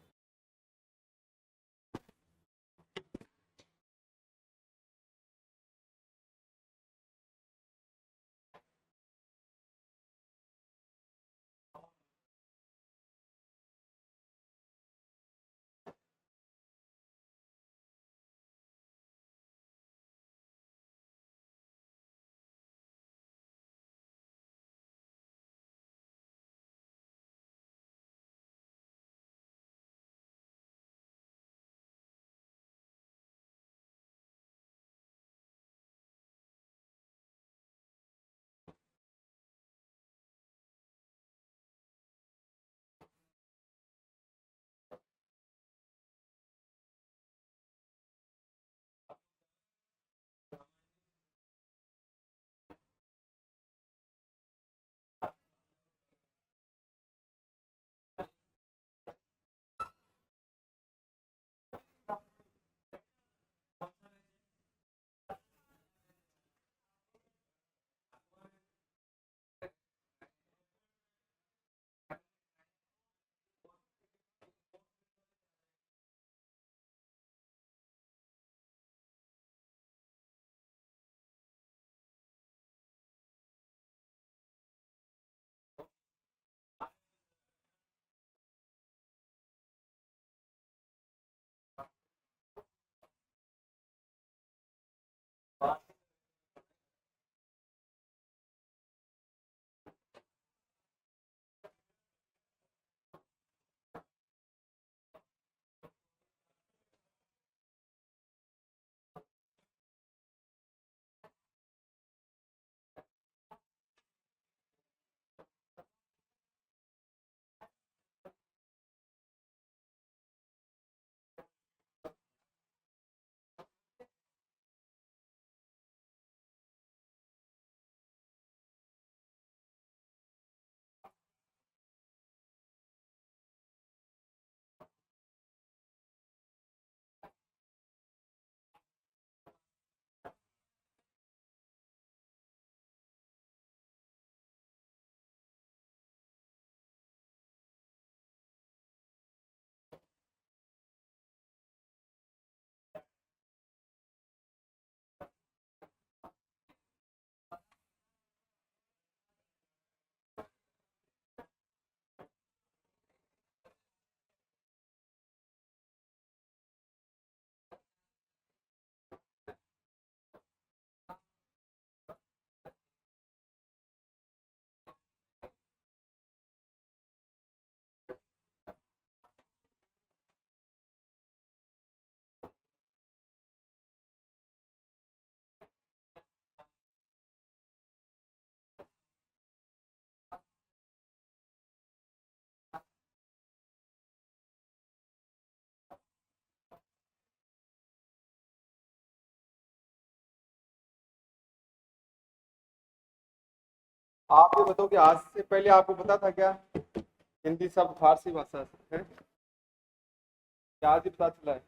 आप ये बताओ कि आज से पहले आपको पता था क्या हिंदी शब्द फारसी भाषा से है? क्या आज ही पता चला है?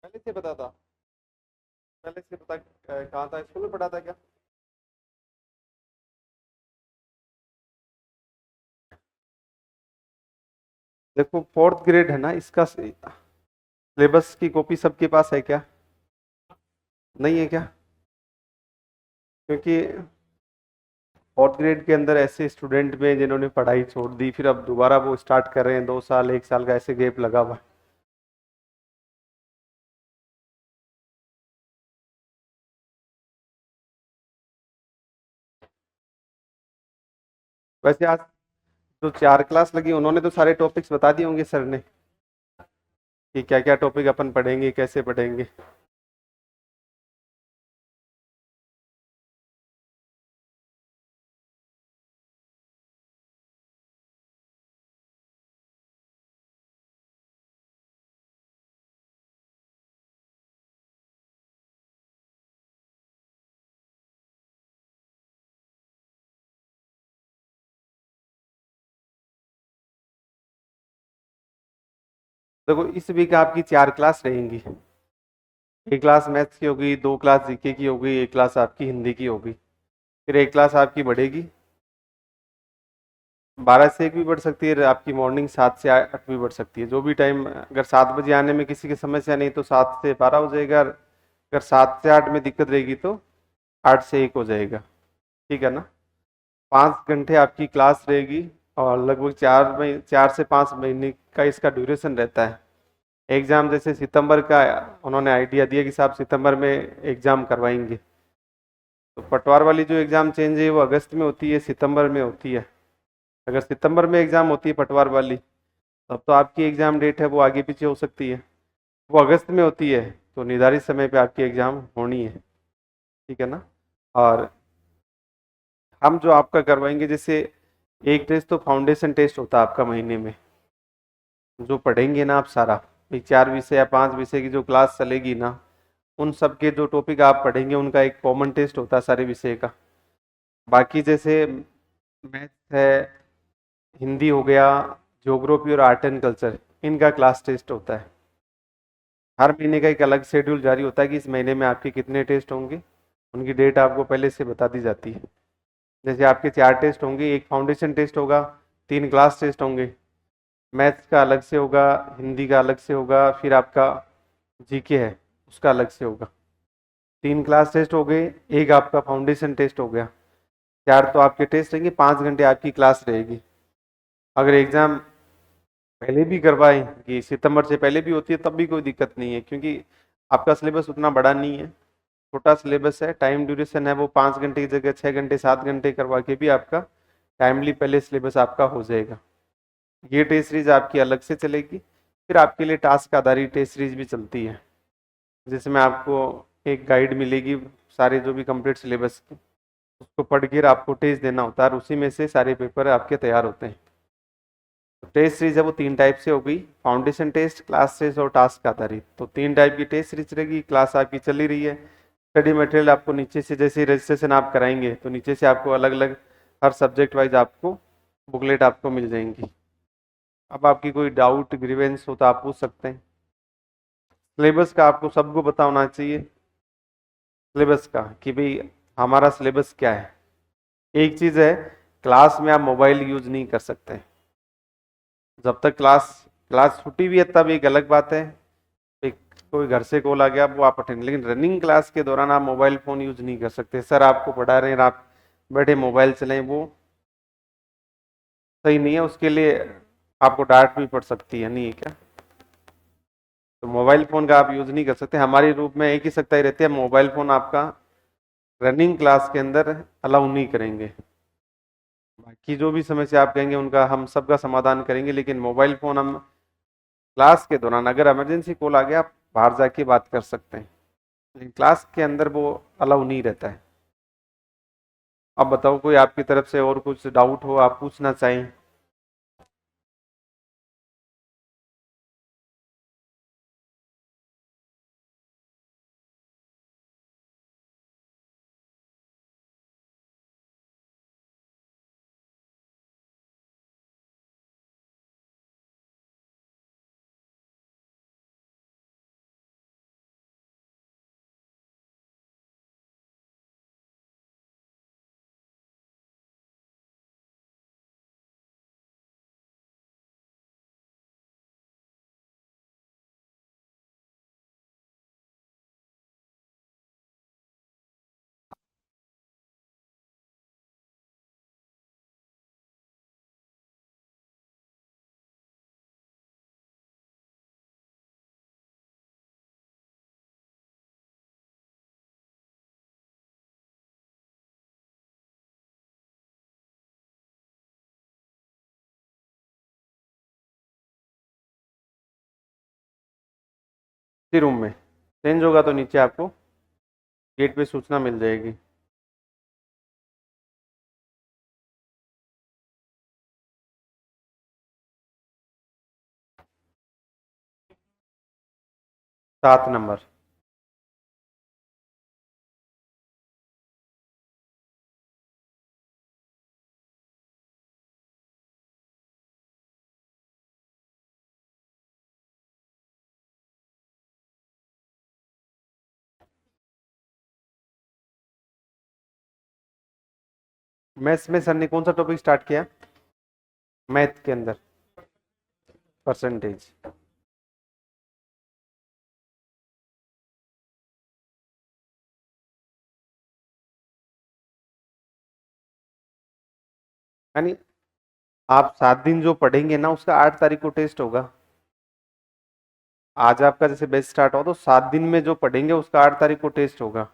पहले से पता था? पहले से पता कहाँ था, स्कूल में पढ़ा था क्या? देखो फोर्थ ग्रेड है ना, इसका सिलेबस की कॉपी सबके पास है क्या? नहीं है क्या? क्योंकि फोर्थ ग्रेड के अंदर ऐसे स्टूडेंट में जिन्होंने पढ़ाई छोड़ दी, फिर अब दोबारा वो स्टार्ट कर रहे हैं, 2 साल 1 साल का ऐसे गैप लगा हुआ है। वैसे आज जो 4 क्लास लगी उन्होंने तो सारे टॉपिक्स बता दिए होंगे सर ने कि क्या क्या टॉपिक अपन पढ़ेंगे, कैसे पढ़ेंगे। देखो इस वीक आपकी 4 क्लास रहेंगी। एक क्लास मैथ्स की होगी, 2 क्लास जीके की होगी, एक क्लास आपकी हिंदी की होगी। फिर एक क्लास आपकी बढ़ेगी, 12 से 1 भी बढ़ सकती है आपकी, मॉर्निंग 7 से 8 भी बढ़ सकती है। जो भी टाइम, अगर 7 बजे आने में किसी की समस्या नहीं तो 7 से 12 हो जाएगा, अगर 7 से 8 में दिक्कत रहेगी तो 8 से 1 हो जाएगा। ठीक है ना? 5 घंटे आपकी क्लास रहेगी और लगभग 4 से 5 महीने का इसका ड्यूरेशन रहता है। एग्जाम जैसे सितंबर का उन्होंने आइडिया दिया कि साहब सितंबर में एग्जाम करवाएंगे, तो पटवार वाली जो एग्जाम चेंज है वो अगस्त में होती है, सितंबर में होती है। अगर सितंबर में एग्जाम होती है पटवार वाली, तब तो आपकी एग्जाम डेट है वो आगे पीछे हो सकती है। वो अगस्त में होती है तो निर्धारित समय पे आपकी एग्जाम होनी है। ठीक है ना? और हम जो आपका करवाएंगे, जैसे एक टेस्ट तो फाउंडेशन टेस्ट होता है आपका महीने में, जो पढ़ेंगे ना आप सारा, भाई 4 विषय या 5 विषय की जो क्लास चलेगी ना, उन सब के जो टॉपिक आप पढ़ेंगे उनका एक कॉमन टेस्ट होता है सारे विषय का। बाकी जैसे मैथ्स है, हिंदी हो गया, ज्योग्राफी और आर्ट एंड कल्चर, इनका क्लास टेस्ट होता है। हर महीने का एक अलग शेड्यूल जारी होता है कि इस महीने में आपके कितने टेस्ट होंगे, उनकी डेट आपको पहले से बता दी जाती है। जैसे आपके 4 टेस्ट होंगे, एक फाउंडेशन टेस्ट होगा, 3 क्लास टेस्ट होंगे, मैथ्स का अलग से होगा, हिंदी का अलग से होगा, फिर आपका जीके है उसका अलग से होगा। 3 क्लास टेस्ट हो गए, एक आपका फाउंडेशन टेस्ट हो गया। 4 तो आपके टेस्ट रहेंगे, 5 घंटे आपकी क्लास रहेगी। अगर एग्जाम पहले भी करवाएं कि सितंबर से पहले भी होती है तब भी कोई दिक्कत नहीं है, क्योंकि आपका सिलेबस उतना बड़ा नहीं है, छोटा सिलेबस है। टाइम ड्यूरेशन है वो 5 घंटे की जगह 6 घंटे 7 घंटे करवा के भी आपका टाइमली पहले सिलेबस आपका हो जाएगा। ये टेस्ट सीरीज आपकी अलग से चलेगी। फिर आपके लिए टास्क आधारित टेस्ट सीरीज भी चलती है, जिसमें आपको एक गाइड मिलेगी सारे जो भी कंप्लीट सिलेबस की, उसको पढ़ कर आपको टेस्ट देना होता है और उसी में से सारे पेपर आपके तैयार होते हैं। तो टेस्ट सीरीज है वो 3 टाइप से हो गई, फाउंडेशन टेस्ट, क्लास टेस्ट और टास्क आधारित। तो 3 टाइप की टेस्ट सीरीज रहेगी। क्लास आपकी चली रही है, स्टडी मटेरियल आपको नीचे से, जैसे रजिस्ट्रेशन आप कराएंगे तो नीचे से आपको अलग अलग हर सब्जेक्ट वाइज आपको बुकलेट आपको मिल जाएंगी। अब आपकी कोई डाउट ग्रीवेंस हो तो आप पूछ सकते हैं। सिलेबस का आपको सबको पता होना चाहिए, सिलेबस का कि भाई हमारा सिलेबस क्या है। एक चीज है, क्लास में आप मोबाइल यूज नहीं कर सकते जब तक क्लास क्लास छुट्टी भी है तब एक अलग बात है, एक कोई घर से कॉल आ गया वो आप अटेंड, लेकिन रनिंग क्लास के दौरान आप मोबाइल फोन यूज नहीं कर सकते। सर आपको पढ़ा रहे हैं और आप बैठे मोबाइल चलाएं, वो सही नहीं है। उसके लिए आपको डांट भी पड़ सकती है, नहीं है क्या? तो मोबाइल फोन का आप यूज नहीं कर सकते। हमारी रूप में एक ही सख्ताई रहती है, मोबाइल फोन आपका रनिंग क्लास के अंदर अलाउ नहीं करेंगे। बाकी जो भी समस्या आप कहेंगे उनका हम सबका समाधान करेंगे, लेकिन मोबाइल फोन हम क्लास के दौरान, अगर इमरजेंसी कॉल आ गया, आप बाहर जाके बात कर सकते हैं, लेकिन क्लास के अंदर वो अलाउ नहीं रहता है। अब बताओ कोई आपकी तरफ से और कुछ डाउट हो आप पूछना चाहें? इसी रूम में चेंज होगा तो नीचे आपको गेट पे सूचना मिल जाएगी। सात नंबर। मैथ्स में सर ने कौन सा टॉपिक स्टार्ट किया? मैथ के अंदर परसेंटेज। यानी आप 7 दिन जो पढ़ेंगे ना उसका 8 तारीख को टेस्ट होगा। आज आपका जैसे बैच स्टार्ट हो तो 7 दिन में जो पढ़ेंगे उसका 8 तारीख को टेस्ट होगा।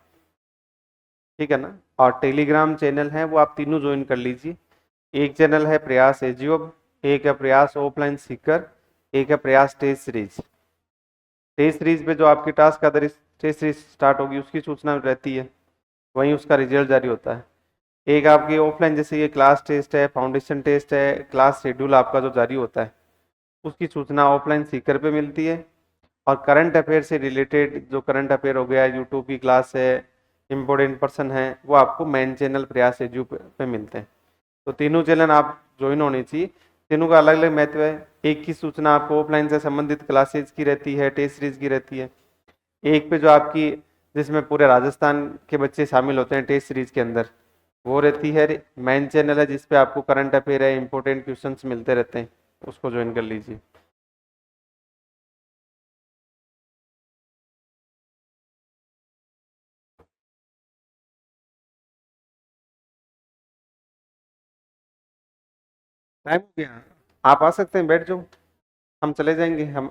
ठीक है ना? और टेलीग्राम चैनल है वो आप तीनों ज्वाइन कर लीजिए। एक चैनल है प्रयास एजीओ, एक है प्रयास ऑफलाइन सीकर, एक है प्रयास टेस्ट सीरीज। टेस्ट सीरीज पे जो आपकी task other test series start होगी उसकी सूचना रहती है, वहीं उसका रिजल्ट जारी होता है। एक आपकी ऑफलाइन जैसे ये क्लास टेस्ट है, फाउंडेशन टेस्ट है, क्लास शेड्यूल आपका जो जारी होता है उसकी सूचना ऑफलाइन सीकर पे मिलती है। और करंट अफेयर से रिलेटेड जो करंट अफेयर हो गया, यूट्यूब की क्लास है, इम्पोर्टेंट पर्सन है, वो आपको मेन चैनल प्रयास एजू पे मिलते हैं। तो तीनों चैनल आप ज्वाइन होने चाहिए। तीनों का अलग अलग महत्व है। एक की सूचना आपको ऑफलाइन से संबंधित क्लासेज की रहती है, टेस्ट सीरीज की रहती है। एक पे जो आपकी जिसमें पूरे राजस्थान के बच्चे शामिल होते हैं टेस्ट सीरीज के अंदर वो रहती है। मेन चैनल है जिसपे आपको करंट अफेयर है, इंपॉर्टेंट क्वेश्चंस मिलते रहते हैं, उसको ज्वाइन कर लीजिए। टाइम हो गया, आप आ सकते हैं, बैठ जाओ, हम चले जाएंगे। हम